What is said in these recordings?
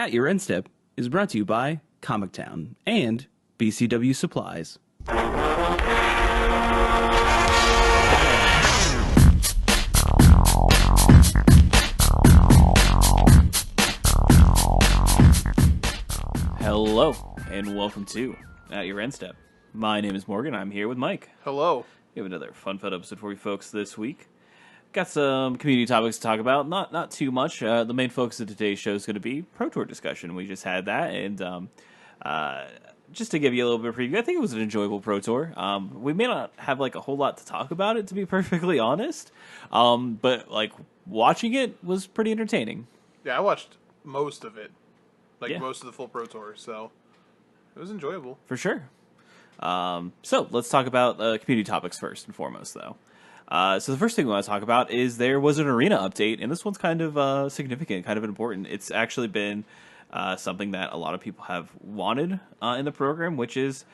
At Your End Step is brought to you by Comic Town and BCW Supplies. Hello, and welcome to At Your End Step. My name is Morgan. I'm here with Mike. Hello. We have another fun-filled episode for you folks this week. Got some community topics to talk about. Not too much. The main focus of today's show is going to be Pro Tour discussion. We just had that, and just to give you a little bit of preview, I think it was an enjoyable Pro Tour. We may not have like a whole lot to talk about it, to be perfectly honest, but like watching it was pretty entertaining. Yeah, I watched most of it, most of the full Pro Tour, so it was enjoyable. For sure. So let's talk about community topics first and foremost, though. So the first thing we want to talk about is there was an arena update, and this one's kind of significant, kind of important. It's actually been something that a lot of people have wanted in the program, which is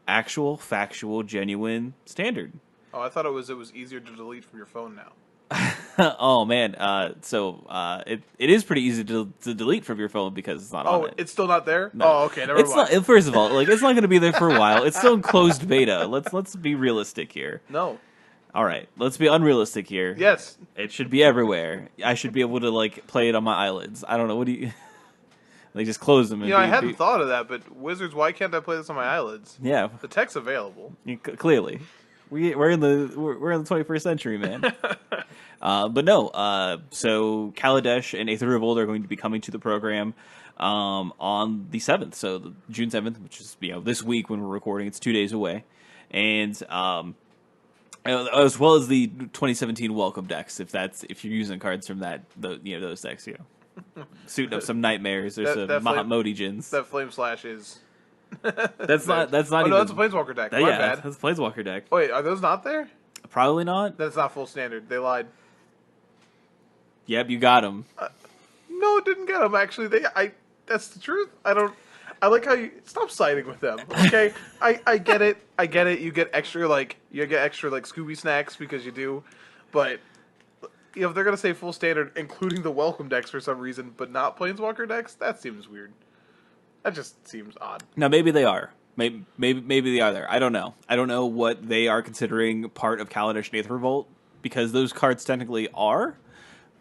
actual, factual, genuine standard. Oh, I thought it was easier to delete from your phone now. Oh man, it is pretty easy to delete from your phone because it's not on it. Oh, it's still not there? No. Oh, okay, never mind. Not, first of all, it's not going to be there for a while. It's still in closed beta. Let's be realistic here. No. All right, let's be unrealistic here. Yes. It should be everywhere. I should be able to play it on my eyelids. I don't know. What do you just close them? And I hadn't thought of that, but Wizards, why can't I play this on my eyelids? Yeah, the tech's available. Clearly, we're in the 21st century, man. But no. So Kaladesh and Aether Revolt are going to be coming to the program on the 7th. So June 7th, which is this week when we're recording. It's 2 days away, and as well as the 2017 welcome decks, if you're using cards from those decks, suiting up some nightmares or some Mahamodi Jins. That Flame Slash is. That's not. Oh even, no, that's a Planeswalker deck. My bad. That's a Planeswalker deck. Wait, are those not there? Probably not. That's not full standard. They lied. Yep, you got them. No, didn't get them. Actually, that's the truth. I like how you stop siding with them. Okay, I get it. I get it. You get extra Scooby snacks because you do, but if they're gonna say full standard, including the welcome decks for some reason, but not Planeswalker decks, that seems weird. That just seems odd. Now maybe they are. Maybe they are there. I don't know. I don't know what they are considering part of Kaladesh and Aether Revolt, because those cards technically are.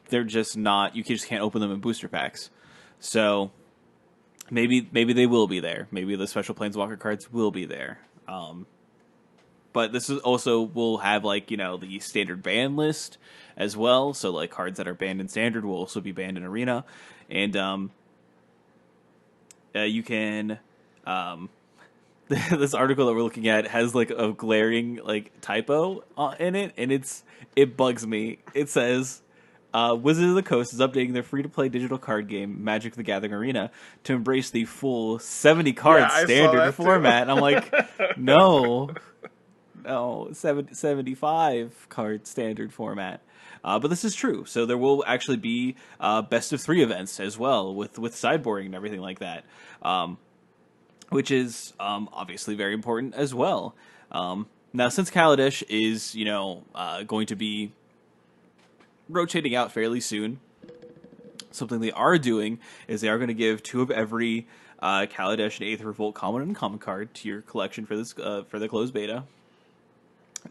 They're just not. You just can't open them in booster packs. So. Maybe they will be there. Maybe the special Planeswalker cards will be there. But this is also will have the standard ban list as well. So cards that are banned in standard will also be banned in arena, and you can this article that we're looking at has a glaring typo in it, and it bugs me. It says. Wizards of the Coast is updating their free-to-play digital card game, Magic the Gathering Arena, to embrace the full 70-card standard format. And I'm like, no, 75-card standard format. But this is true. So there will actually be best-of-3 events as well, with sideboarding and everything like that, which is obviously very important as well. Now, since Kaladesh is, going to be rotating out fairly soon, something they are doing is they are going to give 2 of every Kaladesh and Aether Revolt common and uncommon card to your collection for this for the closed beta.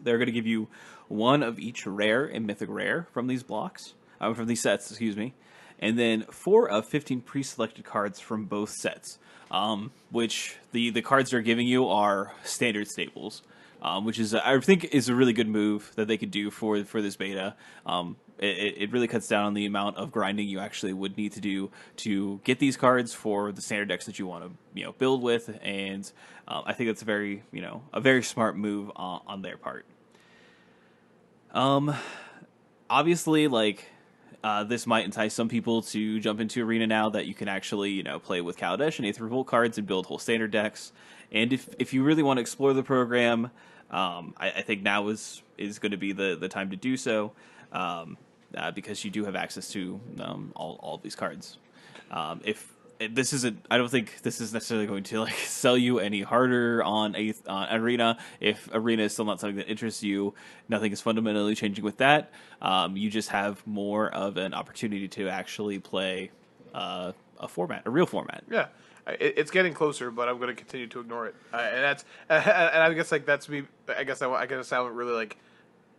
They're going to give you 1 of each rare and mythic rare from these blocks, from these sets, excuse me, and then 4 of 15 pre-selected cards from both sets, which the cards they're giving you are standard staples, which is I think is a really good move that they could do for this beta. It really cuts down on the amount of grinding you actually would need to do to get these cards for the standard decks that you want to build with, and I think that's a very smart move on their part. Obviously, this might entice some people to jump into Arena now that you can actually play with Kaladesh and Aether Revolt cards and build whole standard decks. And if you really want to explore the program, I think now is going to be the time to do so. Because you do have access to all of these cards. If this isn't, I don't think this is necessarily going to sell you any harder on Arena. If Arena is still not something that interests you, nothing is fundamentally changing with that. You just have more of an opportunity to actually play a format, a real format. Yeah, it's getting closer, but I'm going to continue to ignore it, and that's and I guess like that's me. I guess I guess I sound really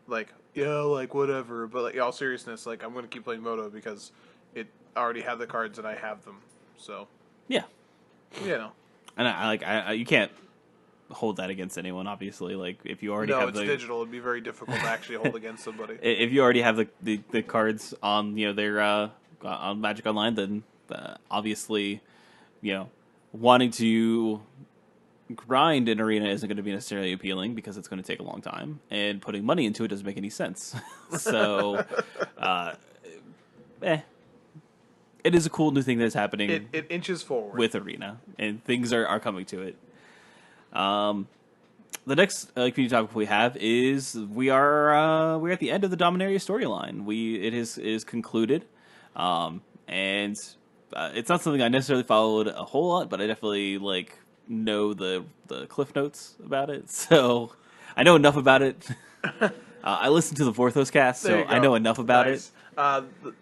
like yeah, like whatever. But like in all seriousness, like I'm going to keep playing Moto because it already have the cards and I have them. So Yeah, you know, and I you can't hold that against anyone. Obviously, like if you already no, have it's digital. It'd be very difficult to actually hold against somebody. if you already have the cards on their on Magic Online, then obviously wanting to grind in Arena isn't going to be necessarily appealing because it's going to take a long time, and putting money into it doesn't make any sense. So, it is a cool new thing that's happening. It inches forward with Arena, and things are coming to it. The next community topic we have is we're at the end of the Dominaria storyline. It is concluded, and it's not something I necessarily followed a whole lot, but I definitely know the cliff notes about it, so I know enough about it. I listened to the Vorthos cast, so I know enough about it.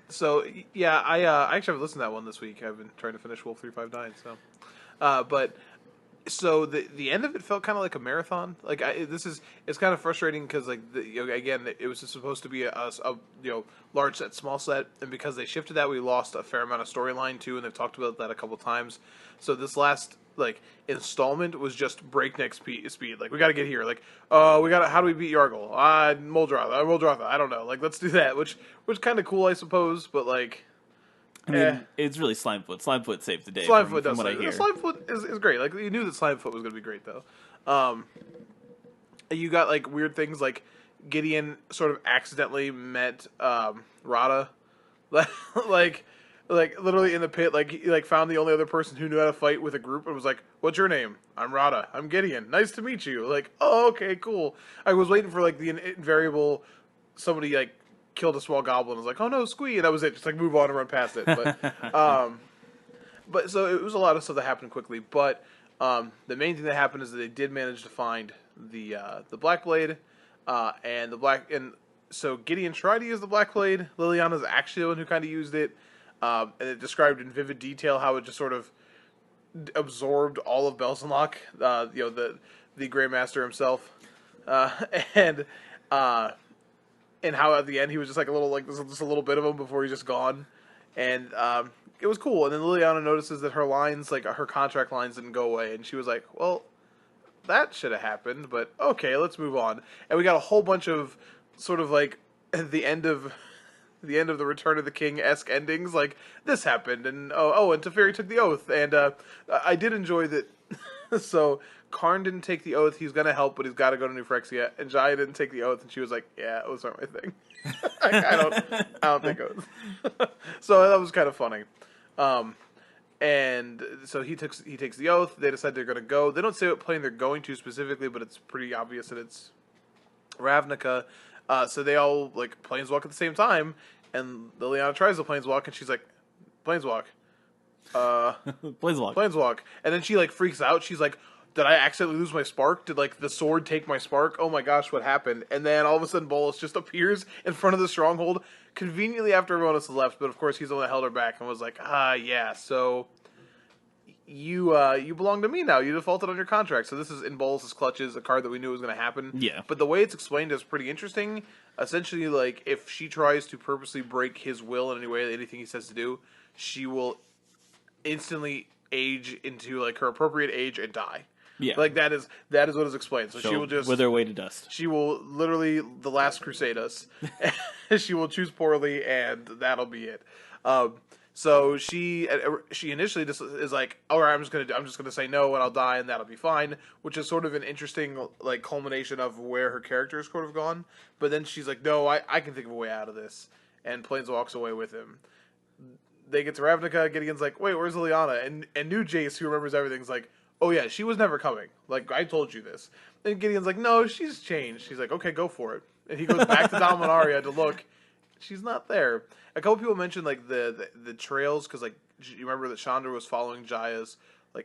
So yeah, I actually haven't listened to that one this week. I've been trying to finish Wolf 359. So, but so the end of it felt kind of like a marathon. Like it's kind of frustrating because again it was just supposed to be a large set, small set, and because they shifted that, we lost a fair amount of storyline too, and they've talked about that a couple times. So this last installment was just breakneck speed. Like we got to get here. How do we beat Yargle? Muldrotha. I don't know. Let's do that. Which kind of cool, I suppose. But I mean, it's really Slimefoot. Slimefoot saved the day. Slimefoot from what I hear. Slimefoot is great. You knew that Slimefoot was going to be great though. You got weird things like Gideon sort of accidentally met Rada, literally in the pit. He found the only other person who knew how to fight with a group and was like, "What's your name?" "I'm Rada." "I'm Gideon. Nice to meet you." Oh, okay, cool. I was waiting for the invariable somebody killed a small goblin. I was like, "Oh no, Squee," and that was it. Just move on and run past it. But so it was a lot of stuff that happened quickly. But the main thing that happened is that they did manage to find the Black Blade, and so Gideon tried to use the Black Blade. Liliana's actually the one who kind of used it, and it described in vivid detail how it just sort of absorbed all of Belzenlock, the Grandmaster himself, and how at the end he was just a little just a little bit of him before he's just gone, and it was cool. And then Liliana notices that her lines, her contract lines, didn't go away, and she was like, "Well, that should have happened, but okay, let's move on." And we got a whole bunch of sort of the end of the Return of the King-esque endings. This happened, and and Teferi took the oath, and I did enjoy that. So Karn didn't take the oath. He's gonna help, but he's got to go to New Phyrexia. And Jaya didn't take the oath, and she was like, "Yeah, oaths aren't my thing." I don't think oaths. So that was kind of funny. And so he takes the oath. They decide they're gonna go. They don't say what plane they're going to specifically, but it's pretty obvious that it's Ravnica. So they all planeswalk at the same time, and Liliana tries to planeswalk, and she's like, "Planeswalk, planeswalk," and then she freaks out. She's like, "Did I accidentally lose my spark? Did the sword take my spark? Oh my gosh, what happened?" And then all of a sudden, Bolas just appears in front of the stronghold conveniently after everyone else has left. But of course, he's the one that held her back and was like, yeah, so you belong to me now. You defaulted on your contract." So this is in Bolas' clutches, a card that we knew was going to happen. Yeah. But the way it's explained is pretty interesting. Essentially, if she tries to purposely break his will in any way, anything he says to do, she will instantly age into her appropriate age and die. Yeah. That is what is explained. So she will just wither away to dust. She will literally the last crusade us. She will choose poorly, and that'll be it. So she initially just is like, "All right, I'm just gonna say no, and I'll die, and that'll be fine," which is sort of an interesting culmination of where her character is sort of gone. But then she's like, "No, I can think of a way out of this," and Plains walks away with him. They get to Ravnica. Gideon's like, "Wait, where's Liliana?" And new Jace, who remembers everything, is like, "Oh yeah, she was never coming. I told you this." And Gideon's like, "No, she's changed." She's like, "Okay, go for it." And he goes back to Dominaria to look. She's not there. A couple people mentioned the trails because you remember that Chandra was following Jaya's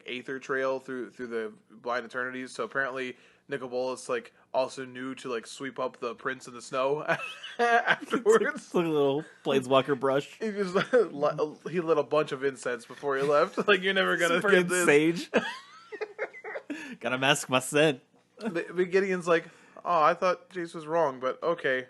Aether trail through the Blind Eternities. So apparently Nicol Bolas like also knew to like sweep up the prints in the snow It's like, afterwards. it's like a little planeswalker brush. He just he lit a bunch of incense before he left. Like you're never gonna get Burning this. sage. Gotta mask my scent. But Gideon's like, oh, I thought Jace was wrong, but okay,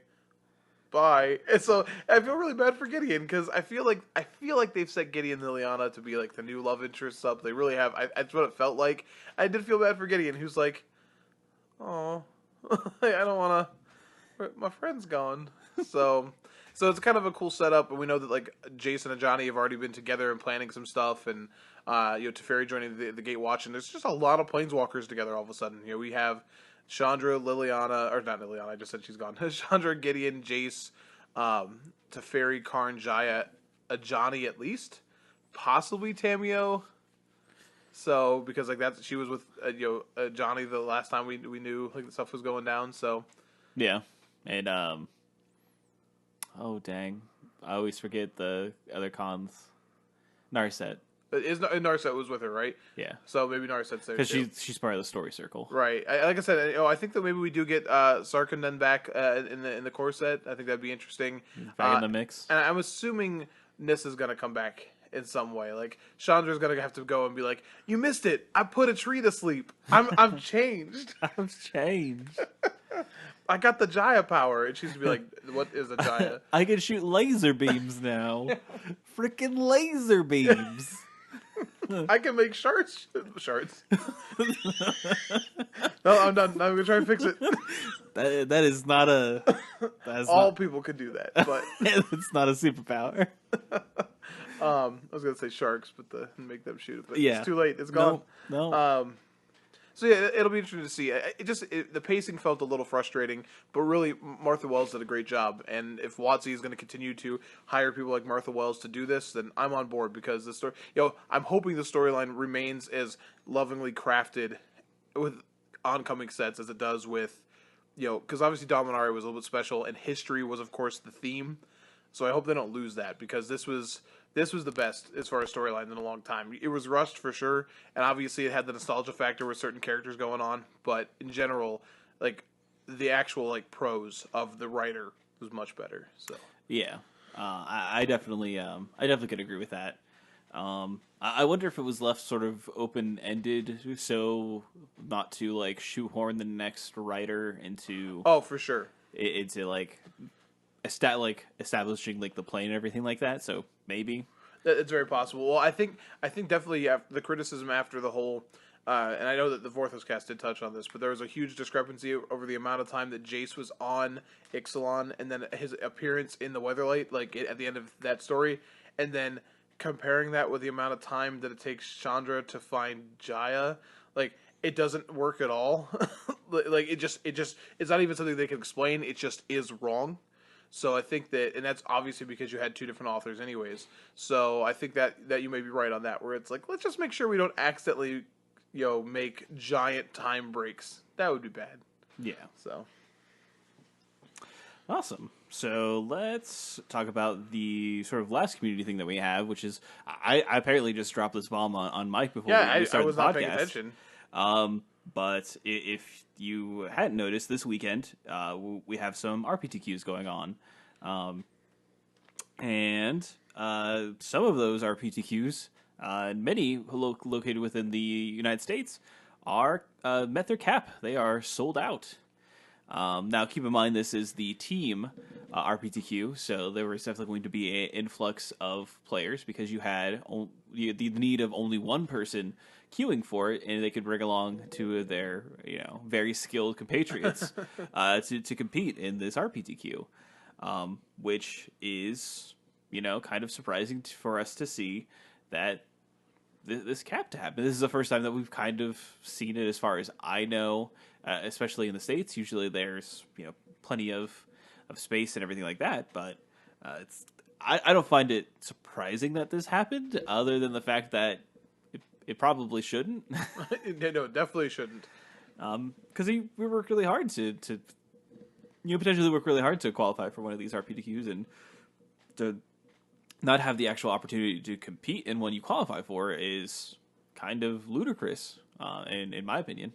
bye. And so I feel really bad for Gideon because I feel like they've set Gideon and Liliana to be like the new love interest up. They really have. That's what it felt like. I did feel bad for Gideon, who's like, oh, I don't want to. My friend's gone. So, so it's kind of a cool setup, and we know that like Jason and Johnny have already been together and planning some stuff, and Teferi joining the Gate Watch, and there's just a lot of planeswalkers together all of a sudden. We have Chandra, Liliana, or not Liliana. I just said she's gone. Chandra, Gideon, Jace, Teferi, Karn, Jaya, a Johnny at least, possibly Tamio. So because like that, she was with Johnny the last time we knew like the stuff was going down. So Yeah, and oh dang, I always forget the other cons. Narset. Narset was with her, right? Yeah, So maybe Narset's there because too. she's part of the story circle. Right. Like I said, I think that maybe we do get Sarkhan back in the core set. I think that'd be interesting. Back in the mix. And I'm assuming Nissa's gonna come back in some way. Like Chandra's gonna have to go and be like, "You missed it. I put a tree to sleep. I'm changed. I've changed. I got the Jaya power." And she's to be like, "What is a Jaya?" I can shoot laser beams now. Freaking laser beams. I can make shards. Shards. No, I'm done. I'm gonna try and fix it. That is not a. That's All people could do that, but it's not a superpower. I was gonna say sharks, but make them shoot it. But Yeah. it's too late. It's gone. No. So yeah, it'll be interesting to see. The pacing felt a little frustrating, but really Martha Wells did a great job. And if WotC is going to continue to hire people like Martha Wells to do this, then I'm on board because the story. I'm hoping the storyline remains as lovingly crafted with oncoming sets as it does with, because obviously Dominaria was a little bit special, and history was of course the theme. So I hope they don't lose that because this was the best as far as storyline in a long time. It was rushed for sure, and obviously it had the nostalgia factor with certain characters going on. But in general, like the actual like prose of the writer was much better. So Yeah, I definitely could agree with that. I wonder if it was left sort of open ended, so not to like shoehorn the next writer into for sure. into like establishing like the plane and everything like that. So maybe. It's very possible. Well, I think definitely after the criticism after the whole, and I know that the Vorthos cast did touch on this, but there was a huge discrepancy over the amount of time that Jace was on Ixalan, and then his appearance in the Weatherlight, like at the end of that story, and then comparing that with the amount of time that it takes Chandra to find Jaya, like it doesn't work at all. Like it's not even something they can explain. It just is wrong. So I think that, and that's obviously because you had two different authors anyways. So I think that you may be right on that, where it's like, let's just make sure we don't accidentally, make giant time breaks. That would be bad. Yeah. So. Awesome. So let's talk about the sort of last community thing that we have, which is I apparently just dropped this bomb on Mike before Yeah, we started I was the not podcast. paying attention. But if you hadn't noticed, this weekend we have some RPTQs going on, and some of those RPTQs, many located within the United States, are met their cap. They are sold out. Now, keep in mind this is the team RPTQ, so there was definitely going to be an influx of players because you had the need of only one person queuing for it, and they could bring along two of their very skilled compatriots to compete in this RPTQ, which is kind of surprising for us to see that this cap to happen. This is the first time that we've kind of seen it, as far as I know, especially in the States. Usually there's plenty of space and everything like that, but I don't find it surprising that this happened, other than the fact that it probably shouldn't. No, definitely shouldn't. Because we worked really hard to potentially work really hard to qualify for one of these RPTQs, and to not have the actual opportunity to compete in one you qualify for is kind of ludicrous, in my opinion.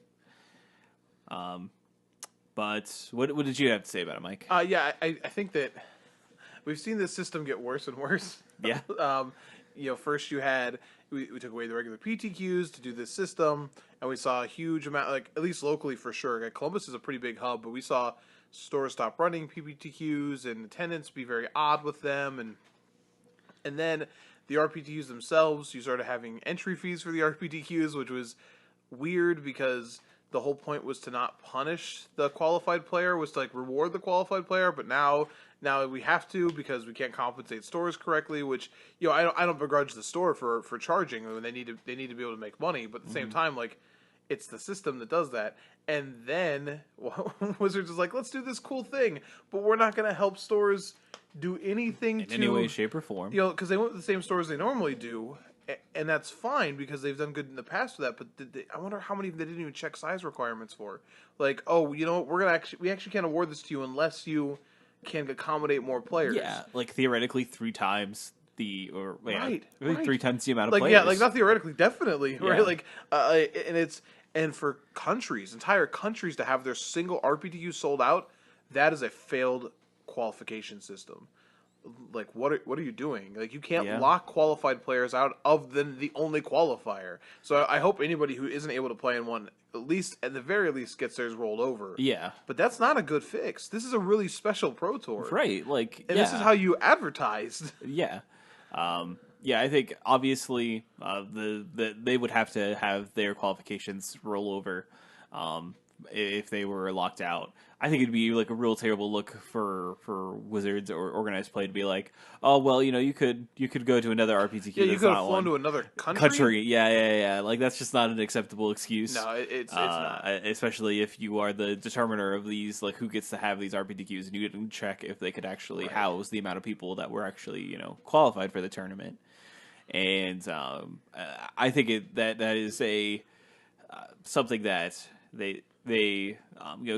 But what did you have to say about it, Mike? I think that we've seen this system get worse and worse. Yeah. First we took away the regular PTQs to do this system, and we saw a huge amount, like at least locally for sure. Like, Columbus is a pretty big hub, but we saw stores stop running PPTQs and attendance be very odd with them, and then the RPTQs themselves, you started having entry fees for the RPTQs, which was weird because the whole point was to not punish the qualified player, was to like reward the qualified player, but now we have to because we can't compensate stores correctly, which I don't begrudge the store for charging when they need to be able to make money, but at the same time, like, it's the system that does that. And then Wizards is like, let's do this cool thing, but we're not going to help stores do anything in any way, shape, or form. Because they went with the same stores they normally do, and that's fine because they've done good in the past with that. But I wonder how many they didn't even check size requirements for. Like, oh, we actually can't award this to you unless you can accommodate more players. Yeah, like theoretically 3 times the right. 3 times the amount of like players. yeah, like not theoretically, definitely Yeah. right. Like, and for entire countries to have their single RPTU sold out, that is a failed qualification system. Like, what are you doing? Like, you can't lock qualified players out of the only qualifier. So I hope anybody who isn't able to play in one, at the very least, gets theirs rolled over. Yeah. But that's not a good fix. This is a really special Pro Tour. Right, like, and this is how you advertised. Yeah. I think obviously they would have to have their qualifications roll over if they were locked out. I think it'd be like a real terrible look for Wizards or organized play to be like, oh well, you could go to another RPTQ. Yeah, you could have flown to another country. Yeah. Like, that's just not an acceptable excuse. No, it's not. Especially if you are the determiner of these, like, who gets to have these RPTQs, and you didn't check if they could actually house the amount of people that were actually qualified for the tournament. And I think that is a something that they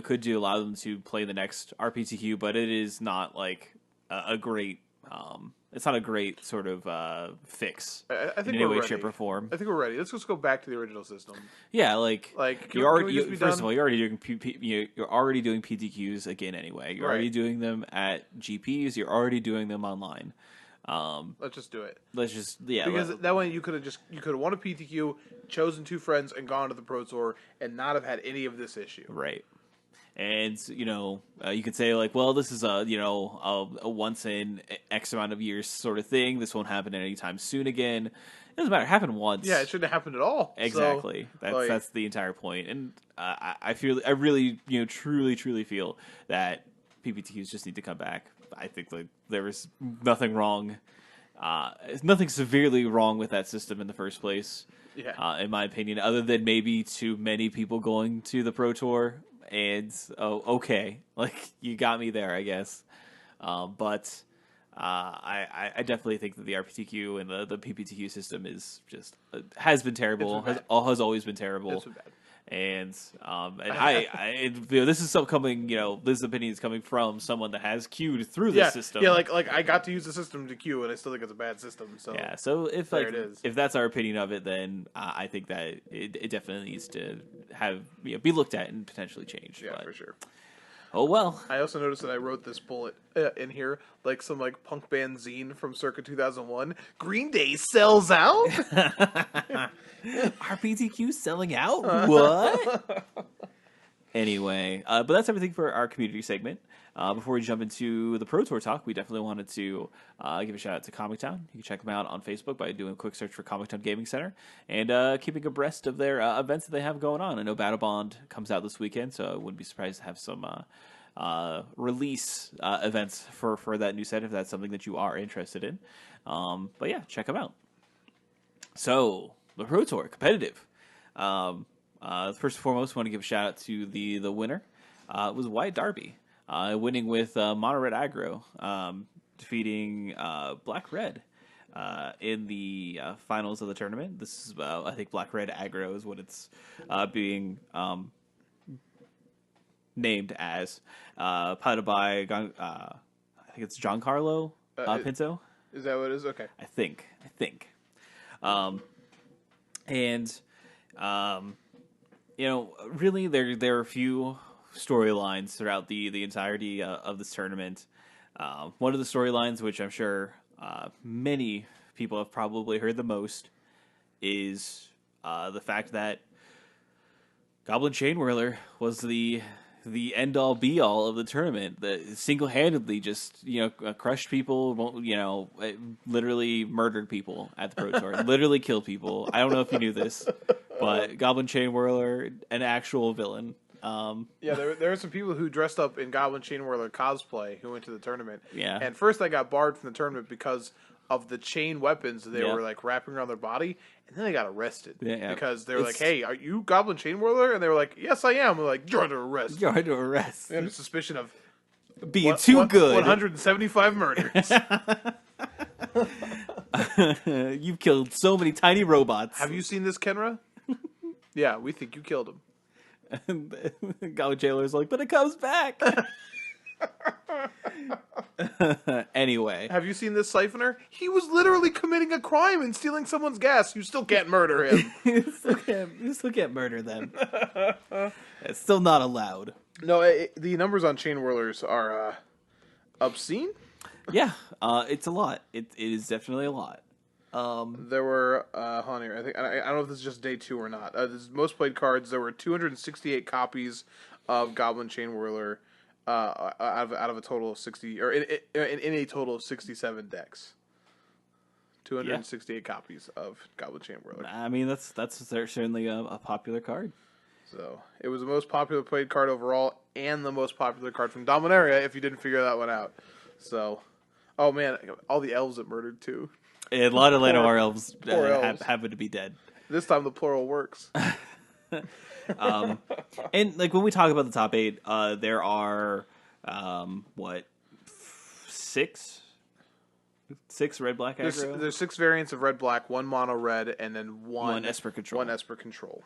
could do, allow them to play the next RPTQ, but it is not like a great it's not a great sort of fix I think in any way, shape, or form. I think we're ready. Let's just go back to the original system. Yeah, can you're we just be first done? of all, you're already doing PTQs again anyway. You're already doing them at GPs. You're already doing them online. Let's just do it. Because that way you could have won a PTQ, chosen 2 friends, and gone to the Pro Tour, and not have had any of this issue. Right. And you could say, like, well, this is a once in X amount of years sort of thing. This won't happen anytime soon again. It doesn't matter. It happened once. Yeah, it shouldn't have happened at all. Exactly. So, that's the entire point. And I really truly feel that PPTQs just need to come back. I think there was nothing wrong. Nothing severely wrong with that system in the first place. Yeah. In my opinion, other than maybe too many people going to the Pro Tour. And okay, like, you got me there, I guess. But I definitely think that the RPTQ and the PPTQ system is just has been terrible. Has always been terrible. It's been bad. And this is this opinion is coming from someone that has queued through this system. Yeah, like I got to use the system to queue, and I still think it's a bad system. So yeah, so if it is. If that's our opinion of it, then I think that it definitely needs to have be looked at and potentially changed. Yeah, but, for sure. Oh well. I also noticed that I wrote this bullet in here, like some punk band zine from circa 2001. Green Day sells out. RPTQ selling out? What? Anyway, but that's everything for our community segment. Before we jump into the Pro Tour talk, we definitely wanted to give a shout out to Comic Town. You can check them out on Facebook by doing a quick search for Comic Town Gaming Center and keeping abreast of their events that they have going on. I know Battle Bond comes out this weekend, so I wouldn't be surprised to have some release events for that new set if that's something that you are interested in. But yeah, check them out. So, the Pro Tour, competitive. First and foremost, I want to give a shout out to the winner. It was Wyatt Darby. Winning with Mono Red Aggro, defeating Black Red in the finals of the tournament. This is, I think, Black Red Aggro is what it's being named as. Piloted by, I think it's Giancarlo Pinto. Is that what it is? Okay. I think. really there are a few storylines throughout the entirety of this tournament. One of the storylines, which I'm sure many people have probably heard the most, is the fact that Goblin Chainwhirler was the end all be all of the tournament. That single handedly just crushed people. Literally murdered people at the Pro Tour. Literally killed people. I don't know if you knew this, but Goblin Chainwhirler, an actual villain. Yeah, there were some people who dressed up in Goblin Chainwhirler cosplay who went to the tournament. Yeah. And first they got barred from the tournament because of the chain weapons they were like wrapping around their body, and then they got arrested because they were like, "Hey, are you Goblin Chainwhirler?" And they were like, "Yes, I am." We're like, "You're under arrest." You're under arrest. They had a suspicion of being too good. 175 murders. You've killed so many tiny robots. Have you seen this, Kenra? Yeah, we think you killed him. Goblin Jailer's like, but it comes back. Anyway. Have you seen this Siphoner? He was literally committing a crime and stealing someone's gas. You still can't murder him. you still can't murder them. It's still not allowed. No, the numbers on chain whirlers are obscene. Yeah, it's a lot. It is definitely a lot. There were, hold on here. I don't know if this is just day 2 or not. This is most played cards. There were 268 copies of Goblin Chainwhirler out of a total of 60, or in a total of 67 decks. 268 copies of Goblin Chainwhirler. I mean, that's certainly a popular card. So it was the most popular played card overall, and the most popular card from Dominaria. If you didn't figure that one out, so oh man, all the elves that murdered too. A lot of Llanowar elves happen to be dead. This time the plural works. And like when we talk about the top 8, there are six red black aggro. There's 6 variants of red black, 1 mono red, and then one Esper control. One Esper control.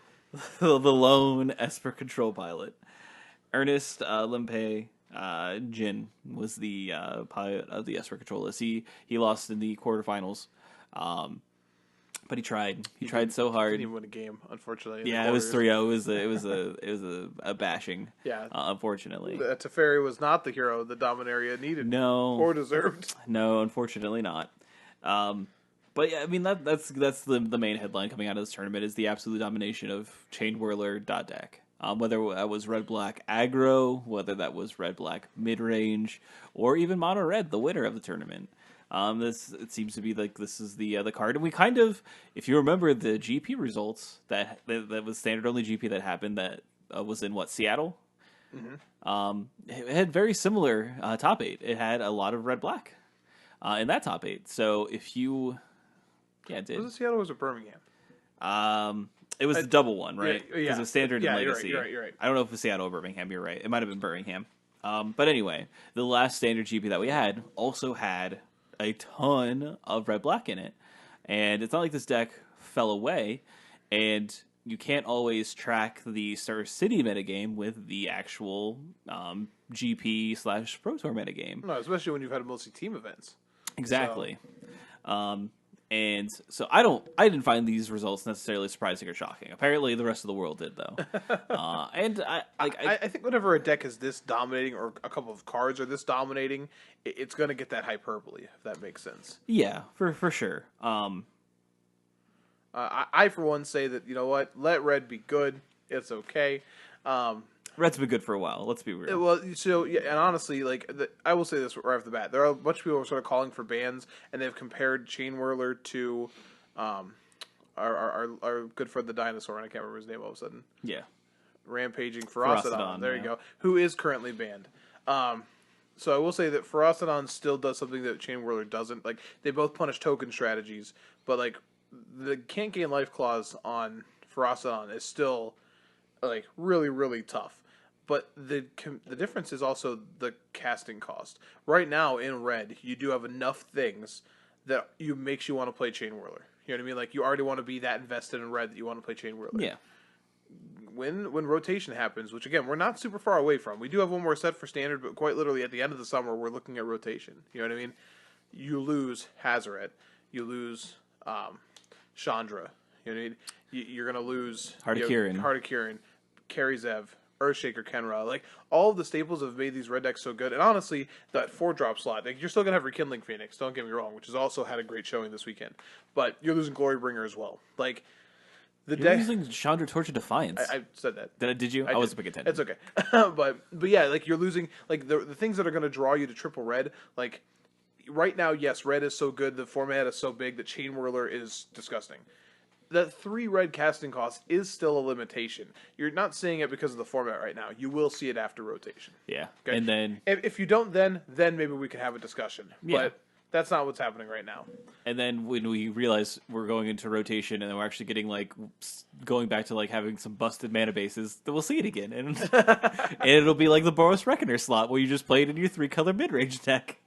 The lone Esper control pilot. Ernest Limpe Jin was the pilot of the Esper control list. He lost in the quarterfinals, but he tried. He tried so hard. Didn't even win a game, unfortunately. Yeah, it was 3-0. It was a bashing. Yeah, unfortunately, Teferi was not the hero the Dominaria needed. No, or deserved. No, unfortunately not. But yeah, I mean that's the main headline coming out of this tournament is the absolute domination of Chainwhirler deck. Whether that was red black aggro, whether that was red black mid range, or even mono red, the winner of the tournament. It seems to be like this is the card, and we kind of, if you remember the GP results that was standard only GP that happened that was in Seattle. Mm-hmm. It had very similar top 8. It had a lot of red black in that top 8. So if you, it did. Was it Seattle or was it Birmingham? It was the double one, right? Yeah. Because it was standard and legacy. You're right. I don't know if it was Seattle or Birmingham. You're right. It might have been Birmingham. But anyway, the last standard GP that we had also had a ton of red black in it, and it's not like this deck fell away. And you can't always track the Star City metagame with the actual GP / Pro Tour metagame. No, especially when you've had mostly team events. Exactly. So. And so I didn't find these results necessarily surprising or shocking. Apparently, the rest of the world did, though. And I think whenever a deck is this dominating, or a couple of cards are this dominating, it's going to get that hyperbole, if that makes sense. Yeah, for sure. I for one say that, you know what, let red be good. It's okay. Red's been good for a while. Let's be real. Well, so yeah, and honestly, I will say this right off the bat: there are a bunch of people who are sort of calling for bans, and they've compared Chainwhirler to our good friend the dinosaur, and I can't remember his name all of a sudden. Yeah, rampaging Ferocidon. There you go. Who is currently banned. So I will say that Ferocidon still does something that Chainwhirler doesn't. Like, they both punish token strategies, but like the can't gain life clause on Ferocidon is still like really, really tough. But the difference is also the casting cost. Right now in red, you do have enough things that makes you want to play Chainwhirler. You know what I mean? Like, you already want to be that invested in red that you want to play Chainwhirler. Yeah. When rotation happens, which again we're not super far away from, we do have one more set for standard, but quite literally at the end of the summer we're looking at rotation. You know what I mean? You lose Hazaret, you lose Chandra. You know what I mean? You're gonna lose Heart of Kirin. Carry Zev, Earthshaker, Kenra, like all of the staples have made these red decks so good. And honestly, that 4-drop slot, like you're still gonna have Rekindling Phoenix. Don't get me wrong, which has also had a great showing this weekend. But you're losing Glorybringer as well. Like the You're deck. using Chandra Torch of Defiance. I said that. Did you? I wasn't paying attention. It's okay. but yeah, like you're losing like the things that are gonna draw you to triple red, like. Right now, yes, red is so good, the format is so big that Chain Whirler is disgusting. That 3 red casting cost is still a limitation. You're not seeing it because of the format right now. You will see it after rotation. Yeah. Okay? And then if you don't, then maybe we can have a discussion. Yeah. But that's not what's happening right now. And then when we realize we're going into rotation and then we're actually getting like going back to like having some busted mana bases, then we'll see it again. And, and it'll be like the Boros Reckoner slot where you just played in your 3-color mid-range deck.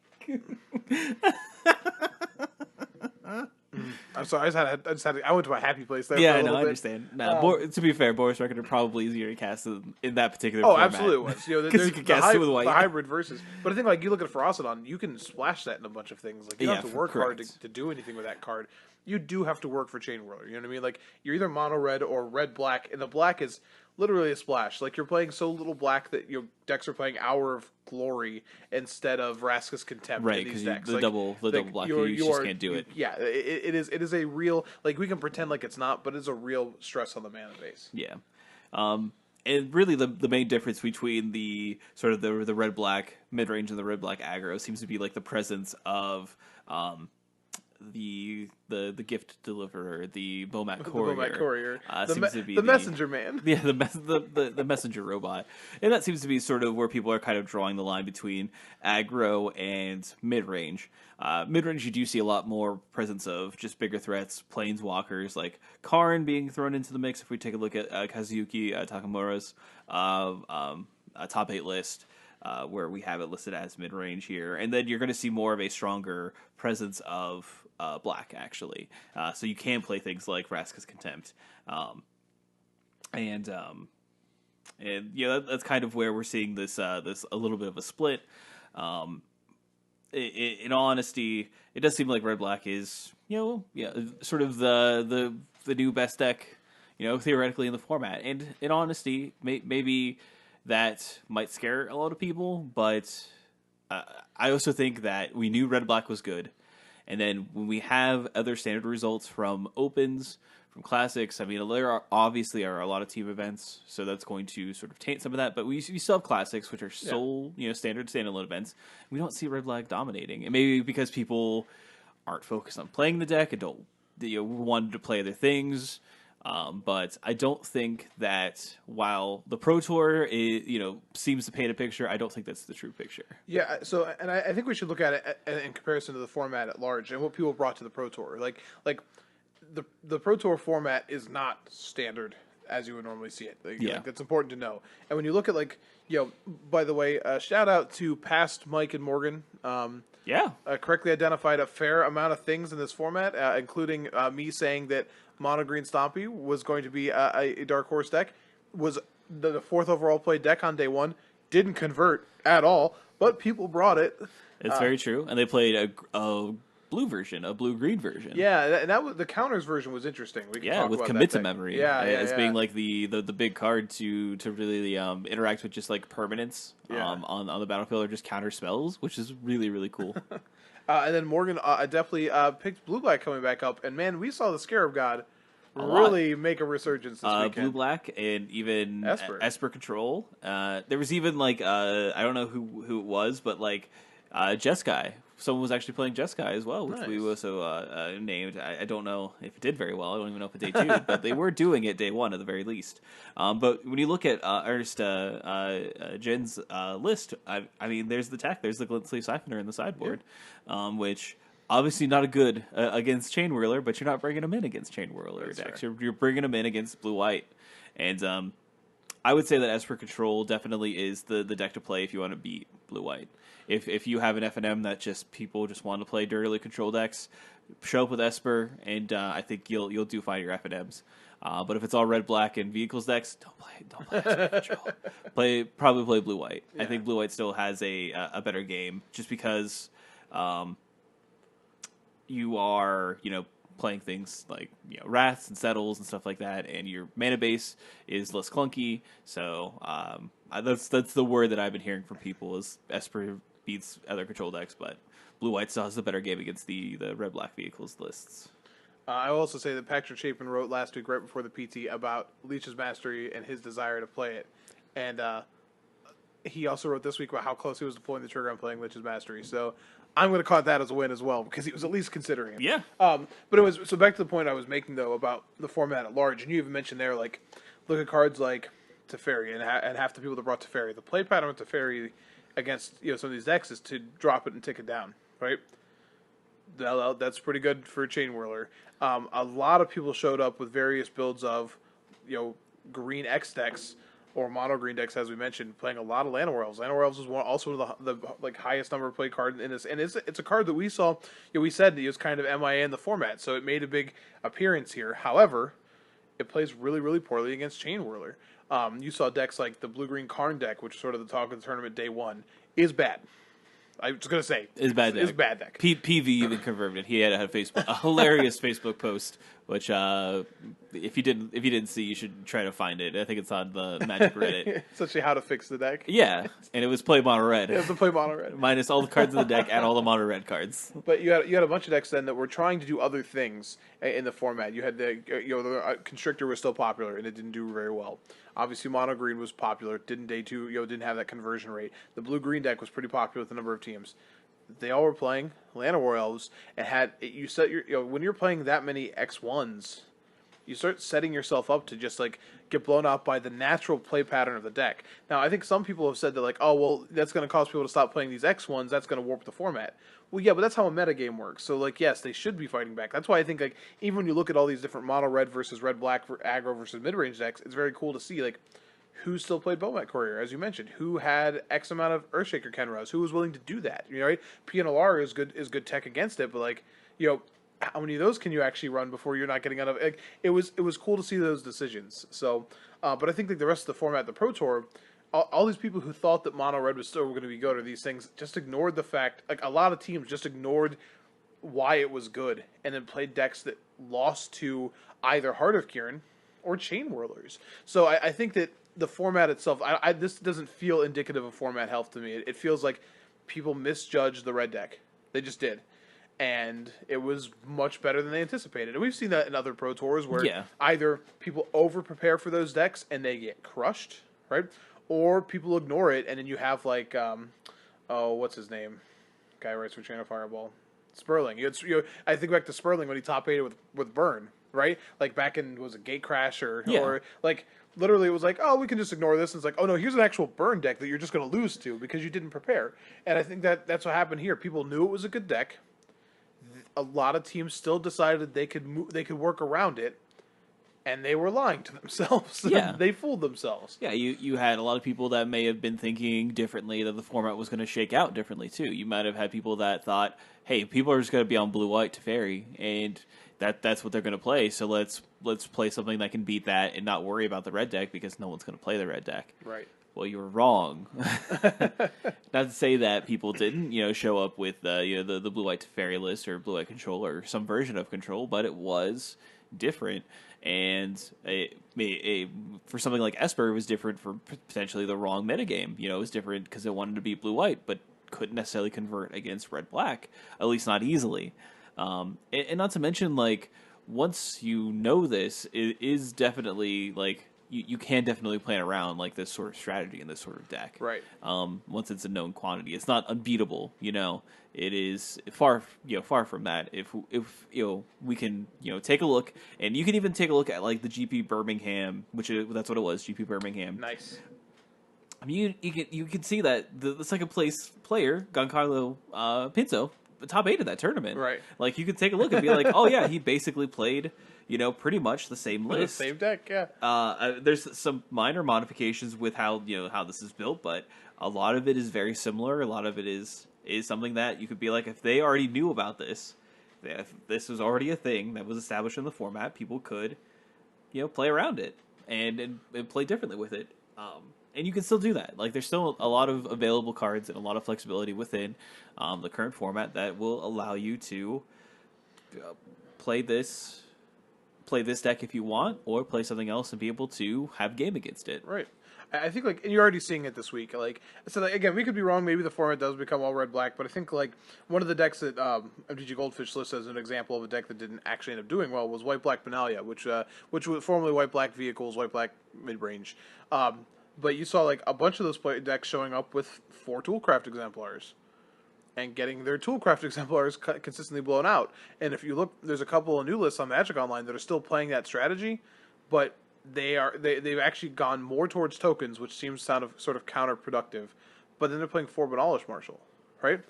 I'm sorry, I went to my happy place there. Yeah, for a I know, little I bit. understand. No, to be fair, Boros Reckoner probably easier to cast in that particular Oh, format. absolutely it was. You know, 'Cause there's you could cast it with white. the hybrid versus. But I think like you look at Ferocodon, you can splash that in a bunch of things. Like you don't Yeah, have to work hard correct. to do anything with that card. You do have to work for Chain Whirler. You know what I mean? Like you're either mono red or red black, and the black is literally a splash. Like you're playing so little black that your decks are playing Hour of Glory instead of Vraska's Contempt. Right, in these because decks. the Like, double black, you just can't do it. Yeah, it is a real like we can pretend like it's not, but it's a real stress on the mana base. Yeah. And really the main difference between the sort of the red black mid range and the red black aggro seems to be like the presence of the gift deliverer, the Bomat Courier. The Bomat Courier. Seems to be the messenger man. Yeah, the messenger robot, and that seems to be sort of where people are kind of drawing the line between aggro and mid range. Mid range, you do see a lot more presence of just bigger threats, planeswalkers like Karn being thrown into the mix. If we take a look at Kazuki Takamura's top 8 list. Where we have it listed as mid range here, and then you're going to see more of a stronger presence of black actually. So you can play things like Vraska's Contempt, and yeah, that's kind of where we're seeing this this a little bit of a split. In all honesty, it does seem like red black is sort of the new best deck, theoretically in the format, and in honesty, maybe. That might scare a lot of people, but I also think that we knew Red Black was good. And then when we have other standard results from Opens, from Classics, I mean, there obviously are a lot of team events, so that's going to sort of taint some of that. But we still have Classics, which are sole, standard standalone events. We don't see Red Black dominating. And maybe because people aren't focused on playing the deck and don't wanted to play other things. But I don't think that while the Pro Tour is, seems to paint a picture, I don't think that's the true picture. Yeah, so and I think we should look at it in comparison to the format at large and what people brought to the Pro Tour. Like the Pro Tour format is not standard as you would normally see it. Like, that's important to know. And when you look at by the way, shout out to past Mike and Morgan. Correctly identified a fair amount of things in this format, including me saying that Mono Green Stompy was going to be a Dark Horse deck, was the 4th overall played deck on day 1, didn't convert at all, but people brought it. It's very true, and they played a blue version, a blue-green version. Yeah, and that was the counters version was interesting. We can talk with about Commit that to Memory, as being like the big card to really interact with just like permanents on the battlefield or just counter spells, which is really really cool. And then Morgan definitely picked Blue Black coming back up, and man, we saw the Scarab God really make a resurgence this weekend. Blue Black and even Esper Control. There was even like I don't know who it was, but like Jeskai. Someone was actually playing Jeskai as well, which we also named. I don't know if it did very well. I don't even know if it day 2, but they were doing it day 1 at the very least. But when you look at Ernest Jen's list, I mean, there's the tech. There's the Glint-Sleeve Siphoner in the sideboard, which obviously not a good against Chain Whirler, but you're not bringing them in against Chain Whirler decks. You're bringing them in against Blue-White. And I would say that Esper Control definitely is the deck to play if you want to beat Blue-White. If you have an FNM that people just want to play dirtily control decks, show up with Esper, and I think you'll do fine your FNMs. But if it's all red, black, and vehicles decks, don't play Esper Control. Probably play Blue White. Yeah. I think Blue White still has a better game, just because you are playing things like wraths and settles and stuff like that, and your mana base is less clunky. So that's the word that I've been hearing from people is Esper beats other control decks, but blue white still has the better game against the red black vehicles lists. I will also say that Patrick Chapin wrote last week, right before the PT, about Leech's Mastery and his desire to play it. And he also wrote this week about how close he was to pulling the trigger on playing Leech's Mastery. So I'm going to count that as a win as well, because he was at least considering it. Yeah. But it was, so back to the point I was making, though, about the format at large. And you even mentioned there, like, look at cards like Teferi and half the people that brought Teferi. The play pattern with Teferi against some of these decks is to drop it and tick it down, right? That's pretty good for a Chain Whirler. A lot of people showed up with various builds of, green X decks or mono green decks, as we mentioned, playing a lot of Llanowelves. Llanowelves was also the like highest number of played card in this, and it's a card that we saw. We said it was kind of MIA in the format, so it made a big appearance here. However, it plays really, really poorly against Chain Whirler. You saw decks like the blue-green Karn deck, which is sort of the talk of the tournament day one, is bad. I was going to say, it's bad deck. It's bad deck. PV even confirmed it. He had a hilarious Facebook post, which if you didn't see, you should try to find it. I think it's on the Magic Reddit. Essentially, how to fix the deck. Yeah, and it was play mono red. It was to play mono red, minus all the cards in the deck and all the mono red cards. But you had a bunch of decks then that were trying to do other things in the format. You had the Constrictor was still popular and it didn't do very well. Obviously, mono green was popular. Didn't day two, didn't have that conversion rate. The blue green deck was pretty popular with a number of teams. They all were playing Llanowar Elves and had you set your when you're playing that many X1s, you start setting yourself up to just like get blown out by the natural play pattern of the deck. Now, I think some people have said that like, oh well, that's going to cause people to stop playing these X1s. That's going to warp the format. Well, yeah, but that's how a metagame works. So, like, yes, they should be fighting back. That's why I think, like, even when you look at all these different mono red versus red black aggro versus mid range decks, it's very cool to see like who still played Bomat Courier, as you mentioned, who had X amount of Earthshaker Kenras, who was willing to do that. Right? PNLR is good tech against it, but like, how many of those can you actually run before you're not getting out of it? It was cool to see those decisions. So, but I think like the rest of the format, the Pro Tour. All these people who thought that mono red was still going to be good or these things just ignored the fact, like a lot of teams just ignored why it was good and then played decks that lost to either Heart of Kieran or Chain Whirlers. So I think that the format itself, this doesn't feel indicative of format health to me. It feels like people misjudged the red deck. They just did. And it was much better than they anticipated. And we've seen that in other Pro Tours where either people over-prepare for those decks and they get crushed, right? Or people ignore it, and then you have like, what's his name? Guy who writes for Channel Fireball, Sperling. I think back to Sperling when he top 8 with Burn, right? Like back in was it Gate Crash or like literally it was like, oh, we can just ignore this. And it's like, oh no, here's an actual Burn deck that you're just going to lose to because you didn't prepare. And I think that's what happened here. People knew it was a good deck. A lot of teams still decided they could work around it. And they were lying to themselves. Yeah. They fooled themselves. Yeah, you had a lot of people that may have been thinking differently, that the format was going to shake out differently, too. You might have had people that thought, hey, people are just going to be on blue-white Teferi, and that's what they're going to play, so let's play something that can beat that and not worry about the red deck because no one's going to play the red deck. Right. Well, you were wrong. Not to say that people didn't, show up with the blue-white Teferi list or blue-white Control or some version of Control, but it was different. And for something like Esper, it was different for potentially the wrong metagame. It was different because it wanted to be blue-white, but couldn't necessarily convert against red-black, at least not easily. And not to mention, like, once you know this, it is definitely, like, you can definitely plan around, like, this sort of strategy and this sort of deck. Right. Once it's a known quantity. It's not unbeatable, It is far from that. If we can, take a look, and you can even take a look at, like, the GP Birmingham, that's what it was, GP Birmingham. Nice. I mean, you can see that the second place player, Giancarlo Pinto, top 8 of that tournament. Right. Like, you could take a look and be like, oh yeah, he basically played, pretty much the same list. The same deck, yeah. There's some minor modifications with how this is built, but a lot of it is very similar. A lot of it is something that you could be like, if they already knew about this, if this was already a thing that was established in the format, people could, play around it and play differently with it. And you can still do that. Like, there's still a lot of available cards and a lot of flexibility within the current format that will allow you to play this deck if you want, or play something else and be able to have game against it. Right. I think and you're already seeing it this week. Again, we could be wrong. Maybe the format does become all red black, but I think one of the decks that MTG Goldfish lists as an example of a deck that didn't actually end up doing well was white black Benalia, which was formerly white black vehicles, white black mid range. But you saw a bunch of those decks showing up with 4 Toolcraft exemplars, and getting their Toolcraft exemplars consistently blown out. And if you look, there's a couple of new lists on Magic Online that are still playing that strategy, but they've actually gone more towards tokens, which seems sort of counterproductive. But then they're playing 4 Banalish Marshal, right?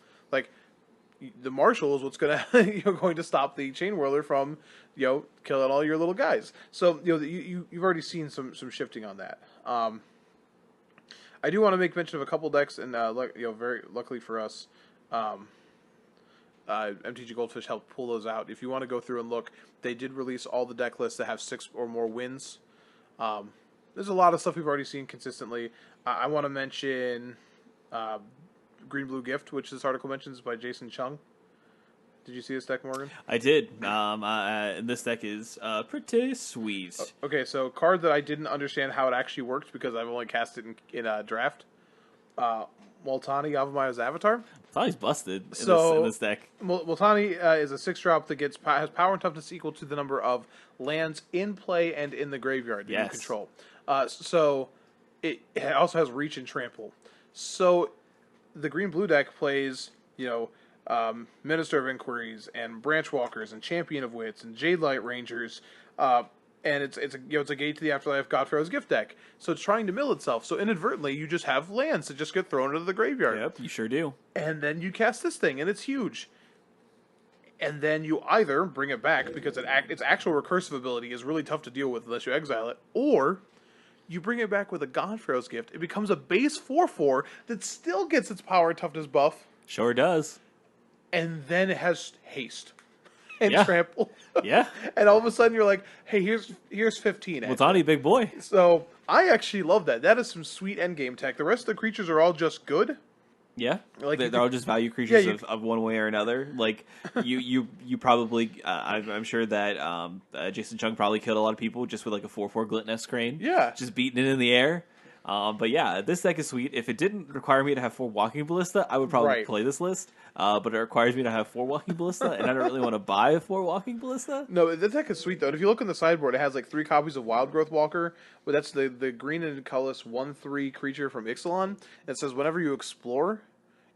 The Marshal is what's going to stop the Chain Whirler from killing all your little guys. So you've already seen some shifting on that. I do want to make mention of a couple decks, and very luckily for us, MTG Goldfish helped pull those out. If you want to go through and look, they did release all the deck lists that have 6 or more wins. There's a lot of stuff we've already seen consistently. I want to mention Green Blue Gift, which this article mentions, by Jason Chung. Did you see this deck, Morgan? I did. This deck is pretty sweet. Okay, so a card that I didn't understand how it actually worked because I've only cast it in a draft. Multani Yavamaya's Avatar. Multani's busted in this deck. Multani is a 6-drop that has power and toughness equal to the number of lands in play and in the graveyard that you control. So it also has reach and trample. So the green-blue deck plays, Minister of Inquiries and Branch Walkers and Champion of Wits and Jade Light Rangers, and it's a Gate to the Afterlife Godfarrow's Gift deck. So it's trying to mill itself. So inadvertently, you just have lands that just get thrown into the graveyard. Yep, you sure do. And then you cast this thing, and it's huge. And then you either bring it back because its actual recursive ability is really tough to deal with unless you exile it, or you bring it back with a Godfarrow's Gift. It becomes a base 4/4 that still gets its power and toughness buff. Sure does. And then it has haste and trample. Yeah. And all of a sudden you're like, hey, here's 15. Multani, big boy. So I actually love that. That is some sweet endgame tech. The rest of the creatures are all just good. Yeah, they're all just value creatures of one way or another. You probably, I'm sure that Jason Chung probably killed a lot of people just with a 4/4 Glitness Crane. Yeah, just beating it in the air. But yeah, this deck is sweet. If it didn't require me to have 4 Walking Ballista, I would probably play this list. But it requires me to have 4 Walking Ballista, and I don't really want to buy a 4 Walking Ballista. No, the deck is sweet though. And if you look on the sideboard, it has 3 copies of Wild Growth Walker. But that's the green and colorless 1/3 creature from Ixalan. It says whenever you explore,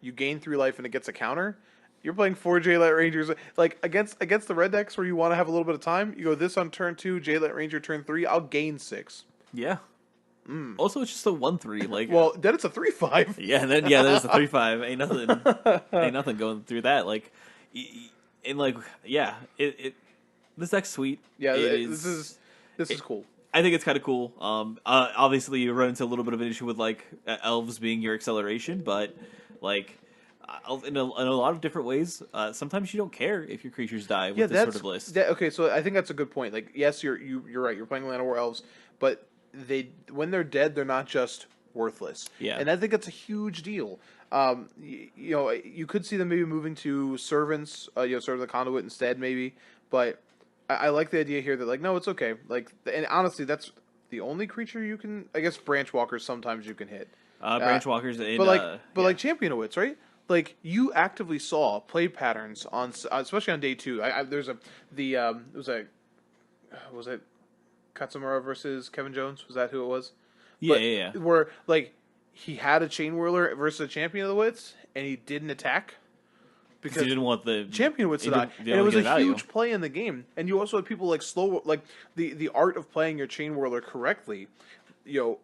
you gain 3 life and it gets a counter. You're playing 4 J-Light Rangers. Against the red decks where you want to have a little bit of time, you go this on turn 2, J-Light Ranger turn 3, I'll gain 6. Yeah. Also, it's just a 1/3. Well, then it's a 3/5. Yeah, then there's a 3/5. Ain't nothing going through that. This deck's sweet. Yeah, this is cool. I think it's kind of cool. Obviously, you run into a little bit of an issue with elves being your acceleration, but in a lot of different ways, sometimes you don't care if your creatures die with this sort of list. Okay, so I think that's a good point. Yes, you're right. You're playing Land of War elves, but when they're dead, they're not just worthless. Yeah, and I think that's a huge deal. You could see them maybe moving to servants, sort of the conduit instead, maybe. But I like the idea here that no, it's okay. And honestly, that's the only creature you can. I guess Branch Walkers sometimes you can hit. Branch Walkers, but Champion of Wits, right? You actively saw play patterns on, especially on day 2. Was it Katsumura versus Kevin Jones? Was that who it was? Yeah. Where he had a Chain Whirler versus a Champion of the Wits, and he didn't attack because he didn't want the Champion of Wits to die, and it was a huge play in the game. And you also had people slow, the art of playing your Chain Whirler correctly. You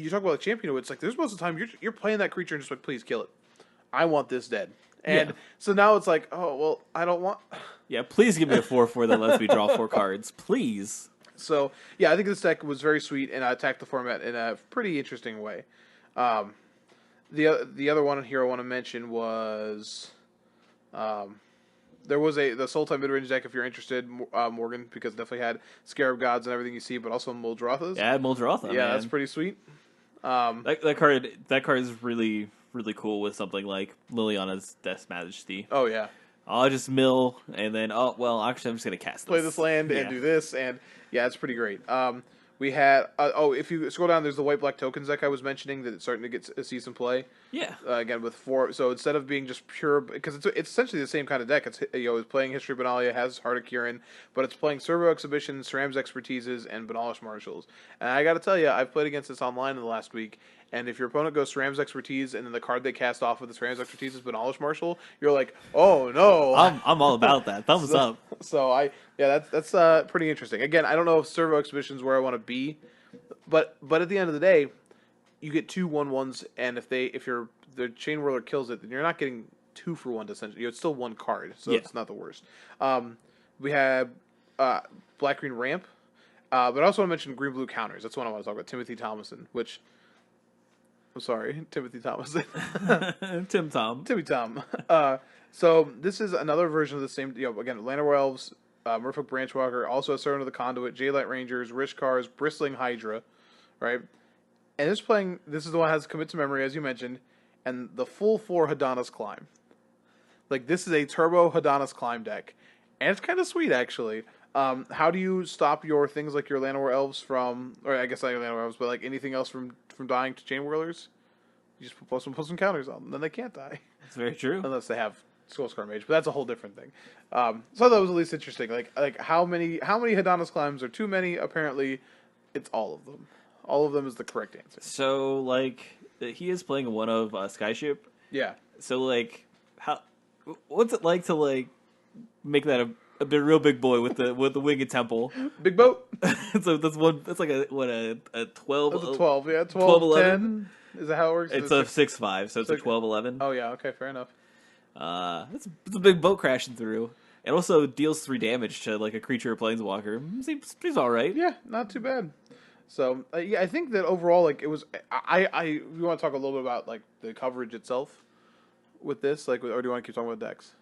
talk about Champion of Wits, there's most of the time you're playing that creature and just please kill it. I want this dead. And so now it's oh, well, I don't want... Yeah, please give me a 4/4 that lets me draw 4 cards. Please. So, yeah, I think this deck was very sweet and attacked the format in a pretty interesting way. The other one here I want to mention was... there was the Sultai midrange deck, if you're interested, Morgan, because it definitely had Scarab Gods and everything you see, but also Muldrothas. Yeah, Muldrotha, yeah, man. That's pretty sweet. That card is really... really cool with something like Liliana's Death Majesty. Oh, yeah. I'll just mill, and then oh well, actually I'm just gonna cast Play this land and Yeah. do this, and yeah, it's pretty great. We had if you scroll down, there's the white black tokens deck I was mentioning that it's starting to see some play. Yeah. Again with four, so instead of being just pure, because it's essentially the same kind of deck. It's it's playing History Benalia, has Heart of Kirin, but it's playing Servo Exhibitions, Ceram's Expertises, and Benalish Marshals. And I got to tell you, I've played against this online in the last week. And if your opponent goes Ceram's Expertise, and then the card they cast off with the Ceram's Expertise is Benalish Marshal, you're like, oh no, I'm all about that. Thumbs so, up. so that's pretty interesting. Again, I don't know if Servo Exhibitions where I want to be, but at the end of the day, you get 2/1/1s, and if the Chain Whirler kills it, then you're not getting 2-for-1 essentially. It's still one card, so Yeah. it's not the worst. We have Black Green Ramp, but I also want to mention Green Blue counters. That's one I want to talk about. Timothy Thomason, which I'm sorry, Timothy Thomason. Tim Tom. Timmy Tom. So this is another version of the same. Again, Llanowar Elves, Merfolk Branchwalker, also a Servant of the Conduit, Jaylight Rangers, Rishkars, Bristling Hydra, right? And this is the one that has Commit to Memory, as you mentioned, and the full 4 Hadana's Climb. Like, this is a turbo Hadana's Climb deck, and it's kind of sweet, actually. How do you stop your things like your Llanowar Elves from, or I guess not your Llanowar Elves, but like anything else from dying to Chain Whirlers? You just put some counters on them, then they can't die. That's very true. Unless they have Skullscar Mage, but that's a whole different thing. So that was at least interesting. Like how many Hadana's Climbs are too many? Apparently, it's all of them. All of them is the correct answer. So like he is playing one of Skyship. Yeah. So like what's it like to like make that a real big boy with the Winged Temple? Big boat. So that's one. That's like a 12. That's a 12. Yeah, 12, 12, 11. Is that how it works? It's a 6/5, so it's a 12/11. Oh yeah. Okay. Fair enough. It's a big boat crashing through. It also deals 3 damage to like a creature or planeswalker. Seems all right. Yeah, not too bad. So yeah, I think that overall, like it was. We want to talk a little bit about like the coverage itself with this, like, or do you want to keep talking about decks?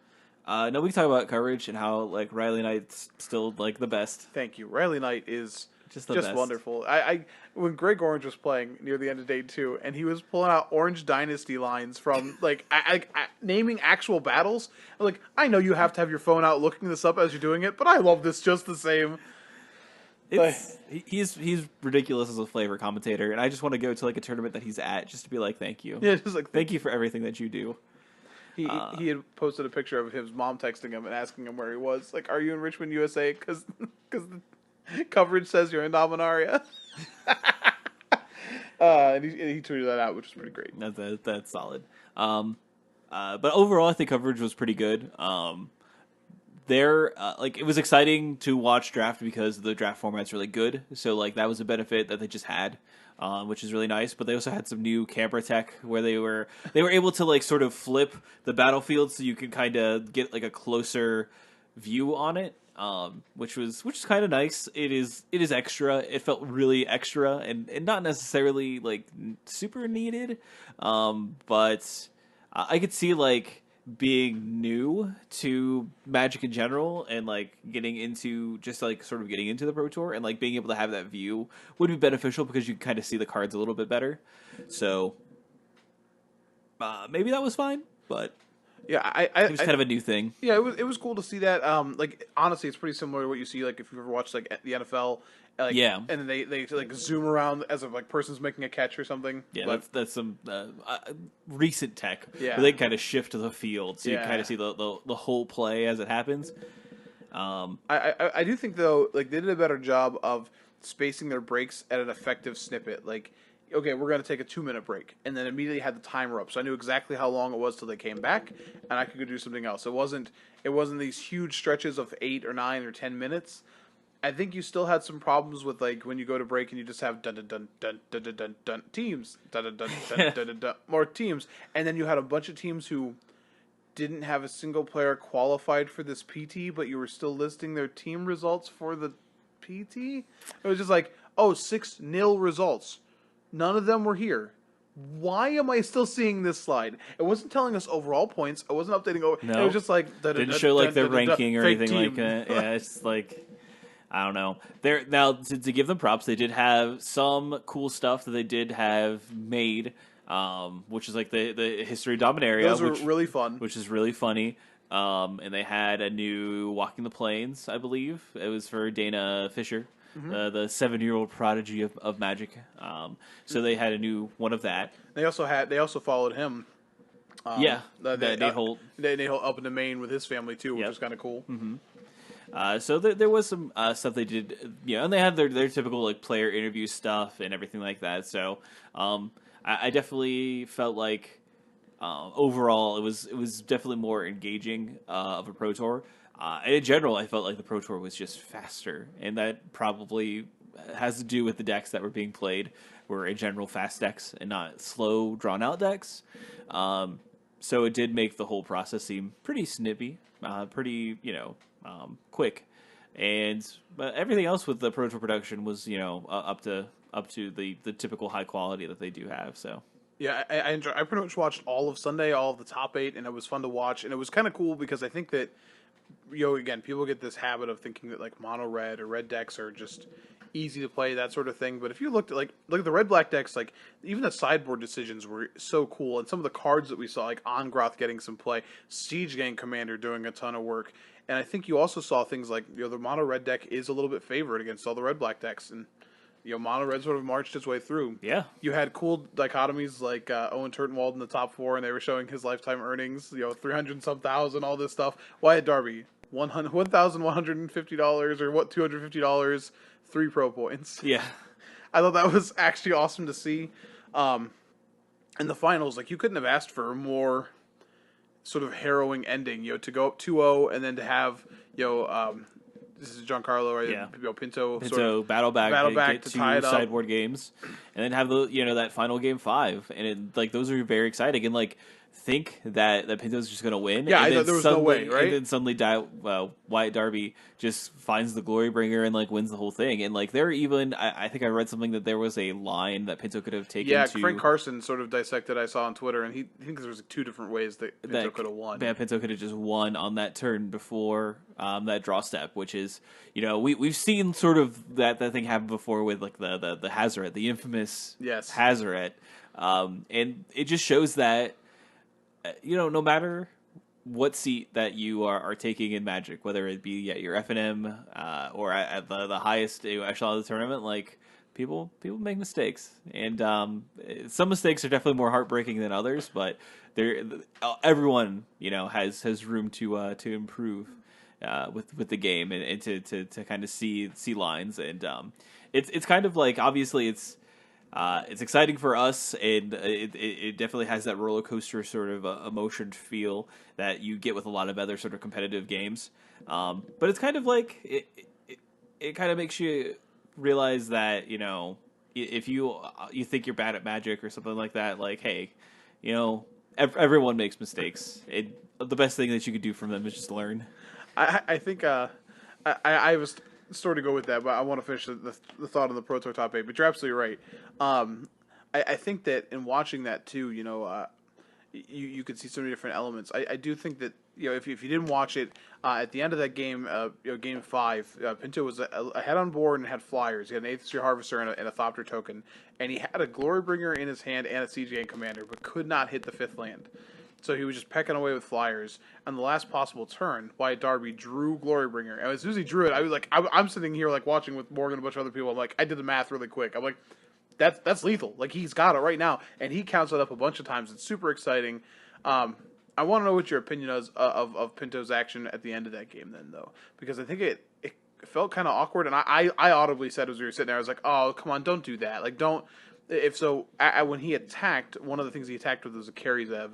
No, we can talk about coverage and how like Riley Knight's still like the best. Thank you. Riley Knight is Just wonderful. I when Greg Orange was playing near the end of day 2, and he was pulling out Orange Dynasty lines from like naming actual battles. I'm like, I know you have to have your phone out looking this up as you're doing it, but I love this just the same. He's ridiculous as a flavor commentator, and I just want to go to like a tournament that he's at just to be like, thank you. Yeah, just like thank you for everything that you do. He had posted a picture of his mom texting him and asking him where he was. Like, are you in Richmond, USA? Because the coverage says you're in Dominaria. And he tweeted that out, which was pretty great. That's solid. But overall, I think coverage was pretty good. It was exciting to watch draft because the draft format's really good. So like that was a benefit that they just had, which is really nice. But they also had some new camera tech where they were able to like sort of flip the battlefield so you could kind of get like a closer view on it. Which is kind of nice. It is extra. It felt really extra and not necessarily like super needed. But I could see like being new to Magic in general and like getting into the Pro Tour and like being able to have that view would be beneficial because you kind of see the cards a little bit better. So maybe that was fine, but yeah, it was kind of a new thing. Yeah, it was cool to see that. Like honestly, it's pretty similar to what you see like if you've ever watched like the NFL. Like, yeah, and then they like zoom around as if like person's making a catch or something. Yeah, but, that's some recent tech. Yeah, where they kind of shift the field, so you Yeah. kind of see the whole play as it happens. I do think though, like they did a better job of spacing their breaks at an effective snippet. Like, okay, we're gonna take a 2-minute break, and then immediately had the timer up, so I knew exactly how long it was till they came back, and I could go do something else. It wasn't these huge stretches of 8 or 9 or 10 minutes. I think you still had some problems with like when you go to break and you just have dun dun dun dun dun dun dun, dun teams dun dun dun dun, dun, dun, dun, more teams, and then you had a bunch of teams who didn't have a single player qualified for this PT, but you were still listing their team results for the PT. It was just like, oh, 6-0 results. None of them were here. Why am I still seeing this slide? It wasn't telling us overall points. I wasn't updating over. No. It was just like Didn't show like their ranking or anything like that. Yeah, it's like I don't know. Now to give them props, they did have some cool stuff that they did have made, which is like the history of Dominaria. Those were really fun. Which is really funny. and they had a new Walking the Plains, I believe. It was for Dana Fisher, the 7-year-old prodigy of Magic. So they had a new one of that. They also followed him. Yeah, Nate Holt. Nate Holt up into Maine with his family too, which Yep. was kind of cool. So there was some stuff they did, and they had their typical like player interview stuff and everything like that. So I definitely felt like overall it was definitely more engaging of a Pro Tour. And in general, I felt like the Pro Tour was just faster, and that probably has to do with the decks that were being played were in general fast decks and not slow, drawn out decks. So it did make the whole process seem pretty snippy, pretty quick, but everything else with the Pro Tour production was up to the typical high quality that they do have. So. Yeah, I pretty much watched all of Sunday, all of the top 8, and it was fun to watch. And it was kind of cool because I think that, again, people get this habit of thinking that like mono red or red decks are just easy to play, that sort of thing. But if you look at the red black decks, like even the sideboard decisions were so cool, and some of the cards that we saw, like Ongroth getting some play, Siege Gang Commander doing a ton of work, and I think you also saw things like the mono red deck is a little bit favored against all the red black decks, and mono red sort of marched its way through. Yeah. You had cool dichotomies like Owen Turtenwald in the top 4, and they were showing his lifetime earnings, 300 some thousand, all this stuff. Wyatt Darby, $1,150 or what, $250, 3 pro points. Yeah. I thought that was actually awesome to see. In the finals, like you couldn't have asked for a more sort of harrowing ending, to go up 2-0 and then to have, this is Giancarlo, right? Yeah. Pinto And sort so of battle back to get tie it two up. sideboard games, and then have the that final game 5, and those are very exciting, and think that Pinto's just gonna win. Yeah, and I then thought there was no way, right? And then suddenly Wyatt Darby just finds the Glorybringer and wins the whole thing. And there are even I think I read something that there was a line that Pinto could have taken. Yeah, to, Frank Carson sort of dissected. I saw on Twitter, and he thinks there was 2 different ways that Pinto could have won. Yeah, Pinto could have just won on that turn before that draw step, which is we've seen sort of that thing happen before with the Hazoret, the infamous Hazoret, and it just shows that. No matter what seat that you are taking in Magic, whether it be at your FNM or at the highest echelon of the tournament, people make mistakes, and some mistakes are definitely more heartbreaking than others. But everyone has room to improve with the game and to kind of see lines, and it's kind of obviously it's exciting for us, and it definitely has that roller coaster sort of emotion feel that you get with a lot of other sort of competitive games. But it's kind of it kind of makes you realize that if you think you're bad at Magic or something like that, hey, everyone makes mistakes. The best thing that you could do from them is just learn. I think I was sort of go with that, but I want to finish the thought on the Pro Tour top 8. But you're absolutely right. I think that in watching that too, you could see so many different elements. I do think that if you didn't watch it at the end of that game, game 5, Pinto was ahead on board and had flyers. He had an 8th Sphere Harvester and a Thopter token, and he had a Glorybringer in his hand and a Siege Gang Commander, but could not hit the 5th land. So he was just pecking away with flyers. On the last possible turn, Wyatt Darby drew Glorybringer. And as soon as he drew it, I was I'm sitting here watching with Morgan and a bunch of other people. I did the math really quick. I'm like, that's lethal. He's got it right now, and he counts it up a bunch of times. It's super exciting. I want to know what your opinion is of Pinto's action at the end of that game, then, though, because I think it felt kind of awkward, and I audibly said as we were sitting there, I was like, oh, come on, don't do that. Don't. If so, when he attacked, one of the things he attacked with was a Carry Zev.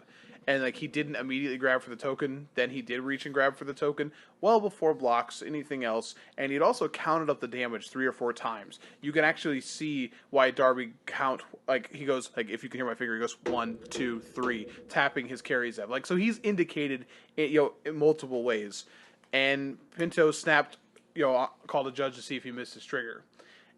And he didn't immediately grab for the token. Then he did reach and grab for the token well before blocks, anything else. And he'd also counted up the damage 3 or 4 times. You can actually see Wyatt Darby count. He goes, if you can hear my finger, he goes 1, 2, 3, tapping his carries up. So he's indicated, in multiple ways. And Pinto snapped, called a judge to see if he missed his trigger.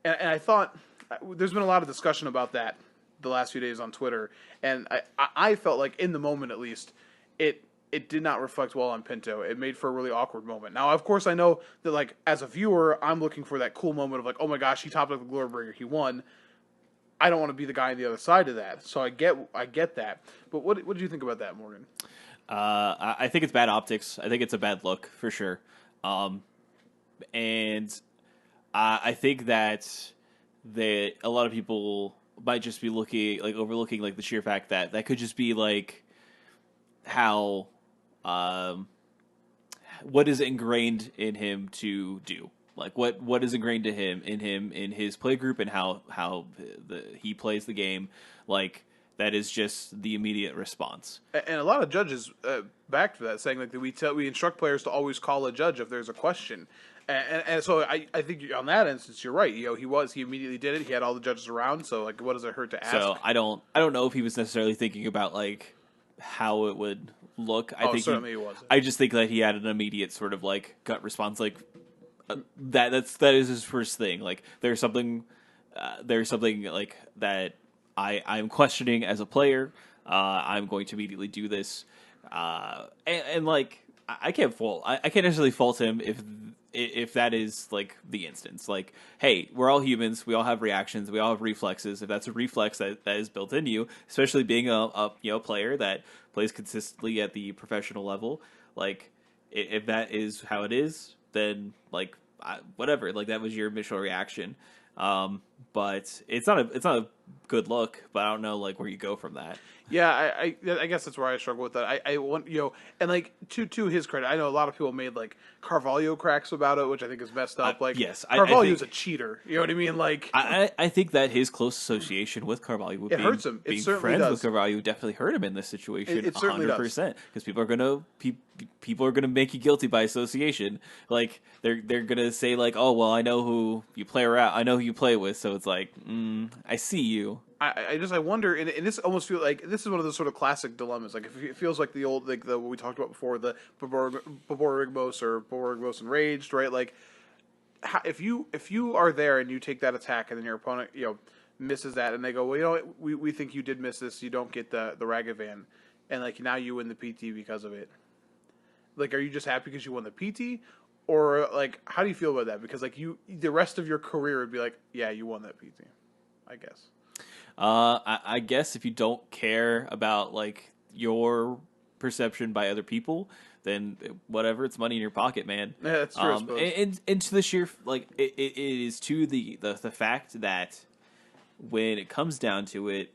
And I thought there's been a lot of discussion about that the last few days on Twitter, and I felt like in the moment at least, it did not reflect well on Pinto. It made for a really awkward moment. Now, of course, I know that as a viewer, I'm looking for that cool moment of oh my gosh, he topped up the Glorybringer, he won. I don't want to be the guy on the other side of that, so I get that. But what did you think about that, Morgan? I think it's bad optics. I think it's a bad look for sure. And I think that a lot of people might just be looking like overlooking like the sheer fact that that could just be like how um, what is ingrained in him to do. Like what is ingrained to him in his play group and how he plays the game. Like that is just the immediate response. And a lot of judges back to that, saying like that we instruct players to always call a judge if there's a question. And so I think on that instance you're right. You know, he immediately did it. He had all the judges around. So like, what does it hurt to ask? So I don't know if he was necessarily thinking about like how it would look. I think certainly he wasn't. I just think that he had an immediate sort of like gut response, like that is his first thing. Like there's something like that I'm questioning as a player. I'm going to immediately do this, and like I can't fault. I can't necessarily fault him if that is like the instance. Like, hey, we're all humans. We all have reactions. We all have reflexes. If that's a reflex that is built into you, especially being a player that plays consistently at the professional level, like if that is how it is, then like whatever. Like that was your initial reaction. But it's not a good look. But I don't know like where you go from that. Yeah, I guess that's where I struggle with that. I want and like to his credit, I know a lot of people made like Carvalho cracks about it, which I think is messed up. Like yes, Carvalho's a cheater. You know what I mean? Like I think that his close association with Carvalho would hurts him. Being friends with Carvalho would definitely hurt him in this situation. It certainly 100%, because people are gonna make you guilty by association. Like they're gonna say like, oh well, I know who you play around, I know who you play with, so it's like I see you. I wonder, and this almost feels like this is one of those sort of classic dilemmas. Like it feels like the old what we talked about before, the Boborigmos or Boborigmos Enraged, right? Like if you are there and you take that attack and then your opponent misses that and they go, well, we think you did miss this, you don't get the Ragavan, and like now you win the PT because of it. Like, are you just happy because you won the PT, or like how do you feel about that? Because like the rest of your career would be like, yeah, you won that PT, I guess. I guess if you don't care about like your perception by other people, then whatever, it's money in your pocket, man. Yeah, that's true. I suppose. And to the sheer like it is to the fact that when it comes down to it,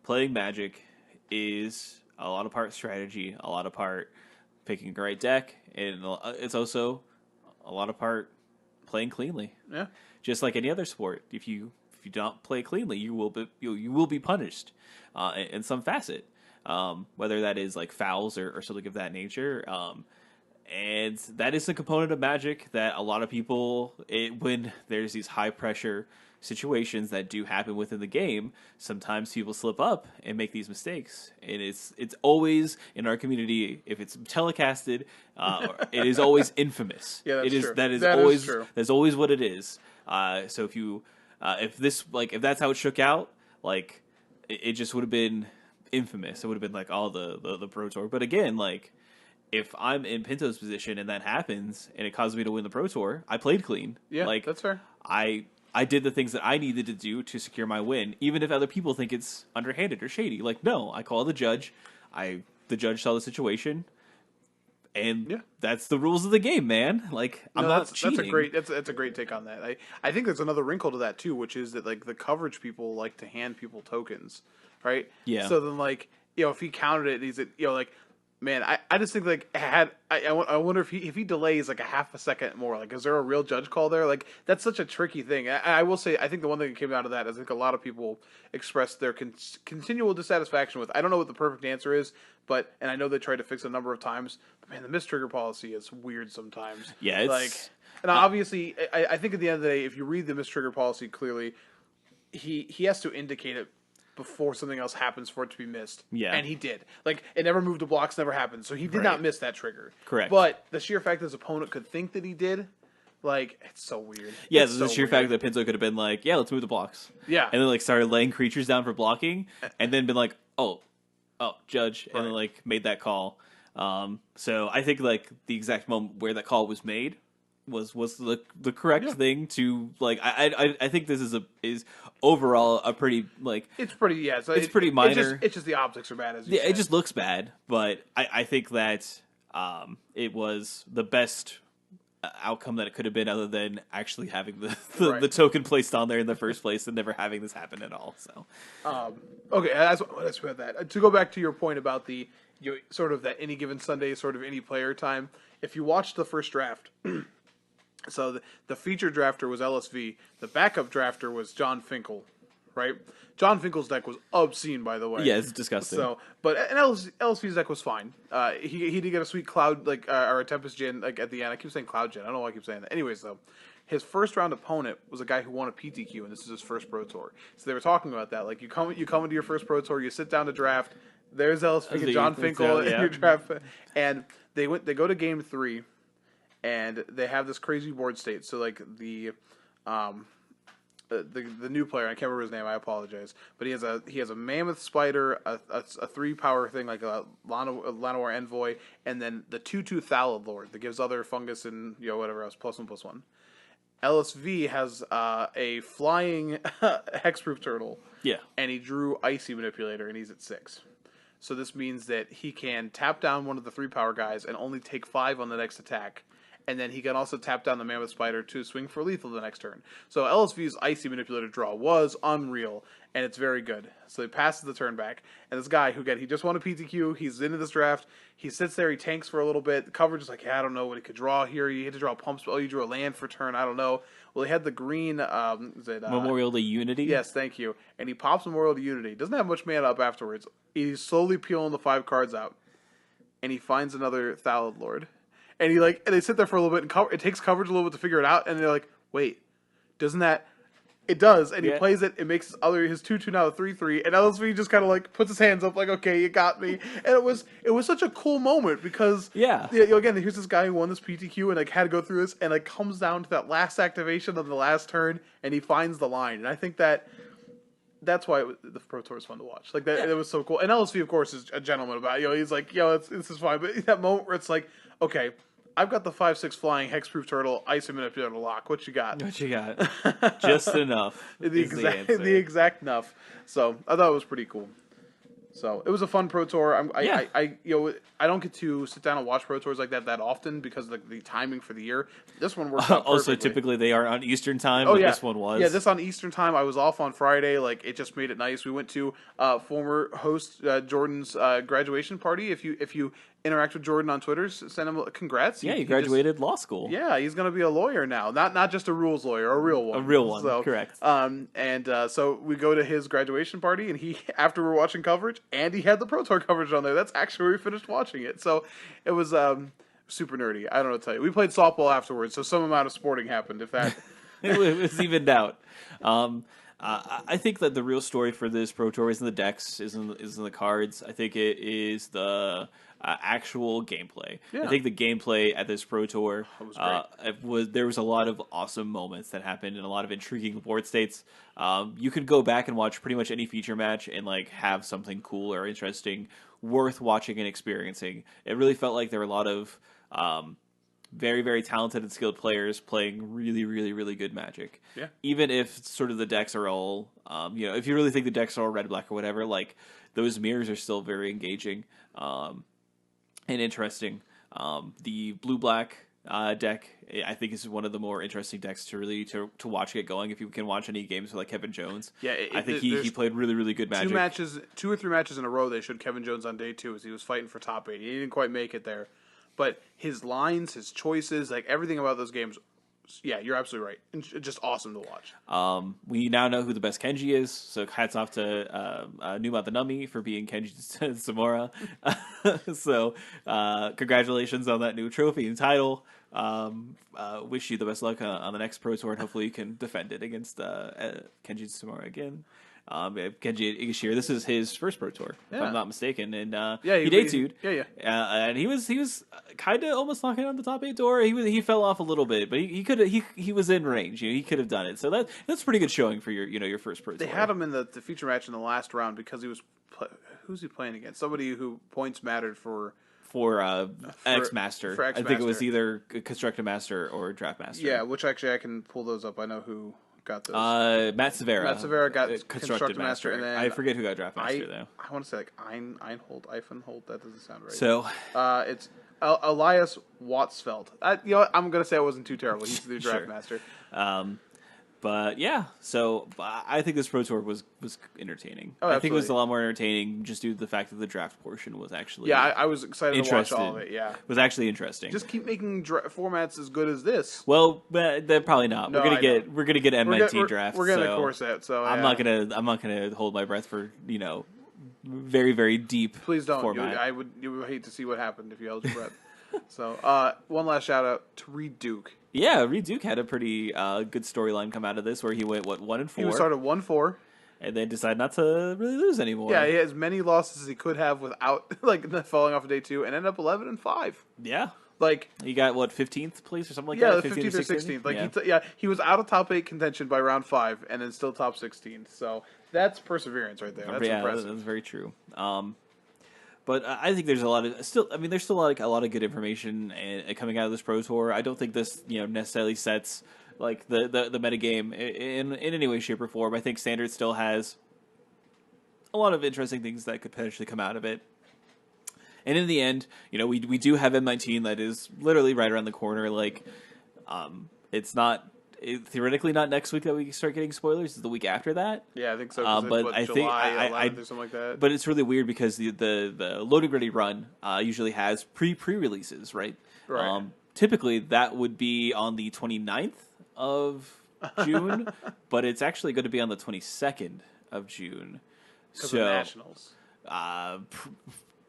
playing Magic is a lot of part strategy, a lot of part picking the right deck, and it's also a lot of part playing cleanly. Yeah, just like any other sport, if you don't play cleanly, you will be punished in some facet, whether that is like fouls or something of that nature. And that is a component of Magic that a lot of people, when there's these high pressure situations that do happen within the game, sometimes people slip up and make these mistakes. And it's always in our community, if it's telecasted, it is always infamous. Yeah, that's true. That is true. That's always what it is. So if that's how it shook out, like it just would have been infamous. It would have been like all the Pro Tour. But again, like if I'm in Pinto's position and that happens and it causes me to win the Pro Tour, I played clean. Yeah, like that's fair. I did the things that I needed to do to secure my win, even if other people think it's underhanded or shady. Like no, I called the judge. The judge saw the situation. And that's the rules of the game, man. Like I'm not cheating. That's a great take on that. I think there's another wrinkle to that too, which is that like the coverage people like to hand people tokens, right? Yeah. So then like if he counted it, he's like, man, I just think like I wonder if he delays like a half a second more. Like, is there a real judge call there? Like that's such a tricky thing. I will say I think the one thing that came out of that is I think a lot of people expressed their continual dissatisfaction with. I don't know what the perfect answer is, and I know they tried to fix it a number of times. But man, the mistrigger policy is weird sometimes. Yeah, it's like, and obviously, I think at the end of the day, if you read the mistrigger policy clearly, he has to indicate it before something else happens for it to be missed. Yeah. And he did. Like, it never moved to blocks, never happened. So he did not miss that trigger. Correct. But the sheer fact that his opponent could think that he did, like, it's so weird. Yeah, the sheer fact that Pinto could have been like, yeah, let's move the blocks. Yeah. And then, like, started laying creatures down for blocking, and then been like, oh, judge, and then, like, made that call. So I think, like, the exact moment where that call was made was the correct thing to, like, I think this is overall a pretty like It's pretty, yeah. So it's pretty minor. It's just the optics are bad, as you Yeah, said. it just looks bad, but I think that it was the best outcome that it could have been, other than actually having Right. the token placed on there in the first place and never having this happen at all. So Okay, that's about that. To go back to your point about the sort of that any given Sunday, sort of any player time. If you watched the first draft, so the feature drafter was LSV, the backup drafter was John Finkel, right? John Finkel's deck was obscene, by the way. yeah, it's disgusting. So, but and LSV's deck was fine. He did get a sweet Cloud or a Tempest Gen at the end. I keep saying Cloud Gen. I don't know why I keep saying that. Anyways, though, his first round opponent was a guy who won a PTQ, and this is his first Pro Tour. So they were talking about that. Like you come into your first Pro Tour, you sit down to draft. There's LSV and John Finkel in your draft, and they go to game 3, and they have this crazy board state. So like the new player, I can't remember his name, I apologize, but he has a mammoth spider, a 3-power thing like a Llanowar Envoy, and then the 2/2 Thallid Lord that gives other fungus and whatever else +1/+1. LSV has a flying hexproof turtle. Yeah, And he drew Icy Manipulator, and he's at 6. So this means that he can tap down one of the 3-power guys and only take 5 on the next attack. And then he can also tap down the Mammoth Spider to swing for lethal the next turn. So LSV's Icy Manipulator draw was unreal, and it's very good. So he passes the turn back. And this guy, who again, he just won a PTQ, he's into this draft, he sits there, he tanks for a little bit. The coverage is like, I don't know what he could draw here. You had to draw a pump spell, you drew a land for turn, I don't know. Well, he had the green, Memorial to Unity. Yes, thank you. And he pops Memorial to Unity. Doesn't have much mana up afterwards. He's slowly peeling the 5 cards out. And he finds another Thallid Lord. And and they sit there for a little bit, and it takes coverage a little bit to figure it out, and they're like, wait, doesn't that... It does, and he plays it, it makes his 2/2 now a 3/3, and LSV just kind of like puts his hands up like, okay, you got me. And it was such a cool moment, because again, here's this guy who won this PTQ and like had to go through this, and like comes down to that last activation of the last turn, and he finds the line. And I think that's why the Pro Tour was fun to watch. Like that, it was so cool. And LSV, of course, is a gentleman about it. He's like, this is fine. But that moment where it's like, okay, I've got the 5/6 flying hexproof turtle, Icy Manipulator lock. What you got? What you got? Just enough. The exact enough. So I thought it was pretty cool. So it was a fun Pro Tour. I don't get to sit down and watch Pro Tours like that often because of the timing for the year. This one worked out also, perfectly. typically they are on Eastern time. Oh but yeah, this one was. Yeah, this on Eastern time. I was off on Friday. Like it just made it nice. We went to former host Jordan's graduation party. If you interact with Jordan on Twitter, send him congrats. Yeah, he graduated law school. Yeah, he's going to be a lawyer now. Not just a rules lawyer, a real one. A real one, so, correct. So we go to his graduation party, and he, after we're watching coverage, and he had the Pro Tour coverage on there. That's actually where we finished watching it. So it was super nerdy. I don't know what to tell you. We played softball afterwards, so some amount of sporting happened, if that... It was evened out. I think that the real story for this Pro Tour isn't the decks, isn't the cards. I think it is the actual gameplay. Yeah. I think the gameplay at this Pro Tour was there was a lot of awesome moments that happened and a lot of intriguing board states. You could go back and watch pretty much any feature match and like have something cool or interesting worth watching and experiencing. It really felt like there were a lot of very, very talented and skilled players playing really, really, really good Magic. Yeah. Even if sort of the decks are all, if you really think the decks are all red, black, or whatever, like those mirrors are still very engaging and interesting. The blue-black deck, I think, is one of the more interesting decks to really to watch get going. If you can watch any games with like Kevin Jones, I think he played really, really good Magic. 2 or 3 matches in a row they showed Kevin Jones on day 2 as he was fighting for top 8. He didn't quite make it there. But his lines, his choices, like everything about those games, yeah, you're absolutely right. And just awesome to watch. We now know who the best Kenji is, so hats off to Numa the Nummy for being Kenji Samura. So congratulations on that new trophy and title. Wish you the best luck on the next Pro Tour, and hopefully you can defend it against Kenji Samura again. Kenji Igashira, this is his first Pro Tour, if I'm not mistaken, and he debuted. And he was kind of almost knocking on the top 8 door. He fell off a little bit, but he was in range. He could have done it. So that's pretty good showing for your first Pro Tour. They had him in the feature match in the last round because he was who's he playing against? Somebody who points mattered for X Master. I think it was either Constructed Master or Draft Master. Yeah, which actually I can pull those up. I know who got those? Matt Severa. Matt Severa got Constructed Master, and then I forget who got Draft Master though. I want to say like Eifenhold. That doesn't sound right. So it's Elias Watsfeld. You know what? I'm gonna say it wasn't too terrible. He's the Draft Sure. Master. But yeah, so I think this Pro Tour was entertaining. Oh, I think it was a absolutely. lot more entertaining just due to the fact that the draft portion was actually Yeah, I was excited to watch all of it. Yeah, was actually interesting. just keep making formats as good as this. Well, they're probably not. No, We're gonna get MIT we're drafts. We're gonna so corset. So I'm yeah. not gonna hold my breath for very very deep. Please don't. Format. You would hate to see what happened if you held your breath. So, one last shout out to Reed Duke. Yeah, Reed Duke had a pretty good storyline come out of this, where he went 1-4. He started 1-4. And then decided not to really lose anymore. Yeah, he had as many losses as he could have without falling off of day 2, and ended up 11-5. Yeah, Like he got 15th place or something like yeah, that. the 15th or 16th. Like yeah. he was out of top 8 contention by round 5, and then still top 16th. So that's perseverance right there. That's impressive. That's very true. But I think there's there's still a lot of good information coming out of this Pro Tour. I don't think this necessarily sets like the meta game in any way, shape, or form. I think Standard still has a lot of interesting things that could potentially come out of it. And in the end, we do have M19 that is literally right around the corner. Like, it's theoretically not next week that we start getting spoilers. It's the week after that. Yeah, I think so. But I think July 11th or something like that. But it's really weird because the loading ready run usually has pre-releases, right? Right. Typically that would be on the 29th of June, but it's actually going to be on the 22nd of June. So of Nationals.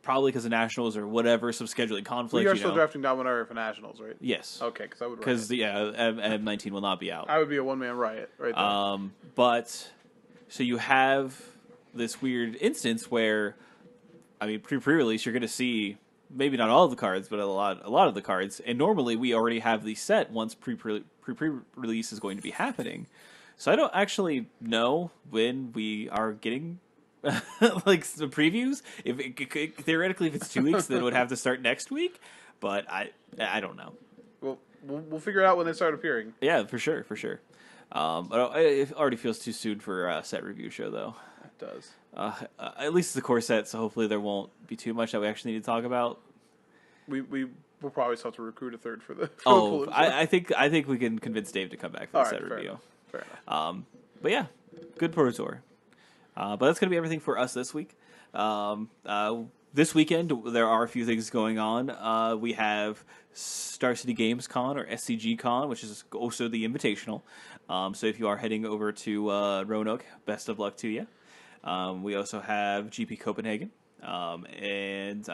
Probably because of Nationals or whatever, some scheduling conflict. We are still drafting Dominaria for Nationals, right? Yes. Okay, because I would. Because M19 will not be out. I would be a one-man riot right there. But so you have this weird instance where, I mean, pre-release, you're going to see maybe not all of the cards, but a lot of the cards. And normally we already have these set once pre-release is going to be happening. So I don't actually know when we are getting like the previews. Theoretically, if it's 2 weeks, then it would have to start next week. But I don't know. We'll figure it out when they start appearing. Yeah, for sure. But it already feels too soon for a set review show, though. It does. At least it's the core set, so hopefully there won't be too much that we actually need to talk about. We'll probably still have to recruit a third for the. I think we can convince Dave to come back for the set review. Fair enough. But yeah, good Pro Tour. But that's gonna be everything for us this week. This weekend there are a few things going on. We have Star City Games Con or SCG Con, which is also the Invitational. So if you are heading over to Roanoke, best of luck to you. We also have GP Copenhagen. And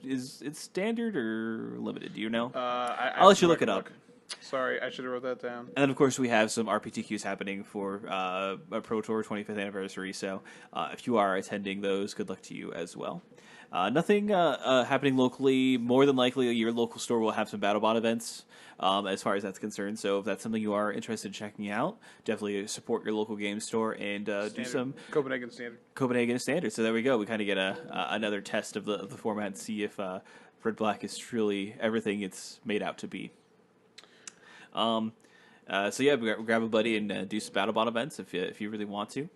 is it standard or limited? Do you know? I'll let you look it up. Sorry, I should have wrote that down. And then, of course, we have some RPTQs happening for a Pro Tour 25th anniversary. So if you are attending those, good luck to you as well. Nothing happening locally. More than likely, your local store will have some BattleBot events as far as that's concerned. So if that's something you are interested in checking out, definitely support your local game store and do some Copenhagen Standard. So there we go. We kind of get another test of the format and see if Red Black is truly everything it's made out to be. So yeah, grab a buddy and do some BattleBot events if you really want to.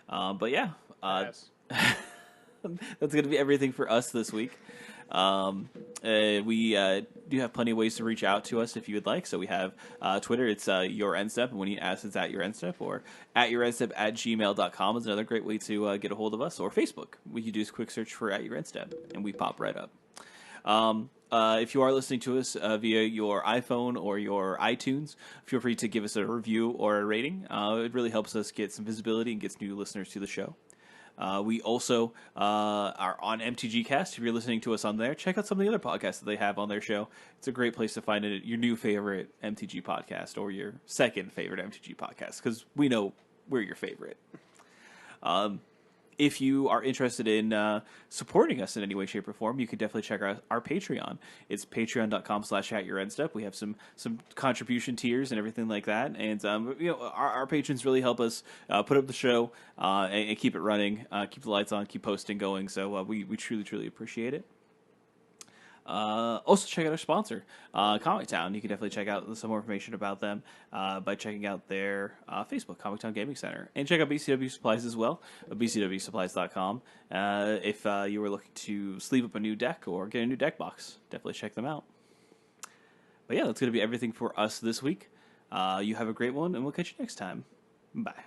But yeah, Yes. that's going to be everything for us this week. We do have plenty of ways to reach out to us if you would like. So we have Twitter, it's your NSTEP, and when you ask, it's at your NSTEP, or at your NSTEP at gmail.com is another great way to get a hold of us, or Facebook. We can do a quick search for at your NSTEP, and we pop right up. If you are listening to us via your iPhone or your iTunes, feel free to give us a review or a rating. It really helps us get some visibility and gets new listeners to the show. We also are on MTG Cast. If you're listening to us on there, check out some of the other podcasts that they have on their show. It's a great place to find your new favorite MTG podcast or your second favorite MTG podcast, because we know we're your favorite. If you are interested in supporting us in any way, shape, or form, you can definitely check out our Patreon. It's patreon.com/atyourendstep. We have some contribution tiers and everything like that. And our patrons really help us put up the show and keep it running, keep the lights on, keep posting going. So we truly, truly appreciate it. Also, check out our sponsor, Comic Town. You can definitely check out some more information about them by checking out their Facebook, Comic Town Gaming Center. And check out BCW Supplies as well, bcwsupplies.com. If you were looking to sleeve up a new deck or get a new deck box, definitely check them out. But yeah, that's going to be everything for us this week. You have a great one, and we'll catch you next time. Bye.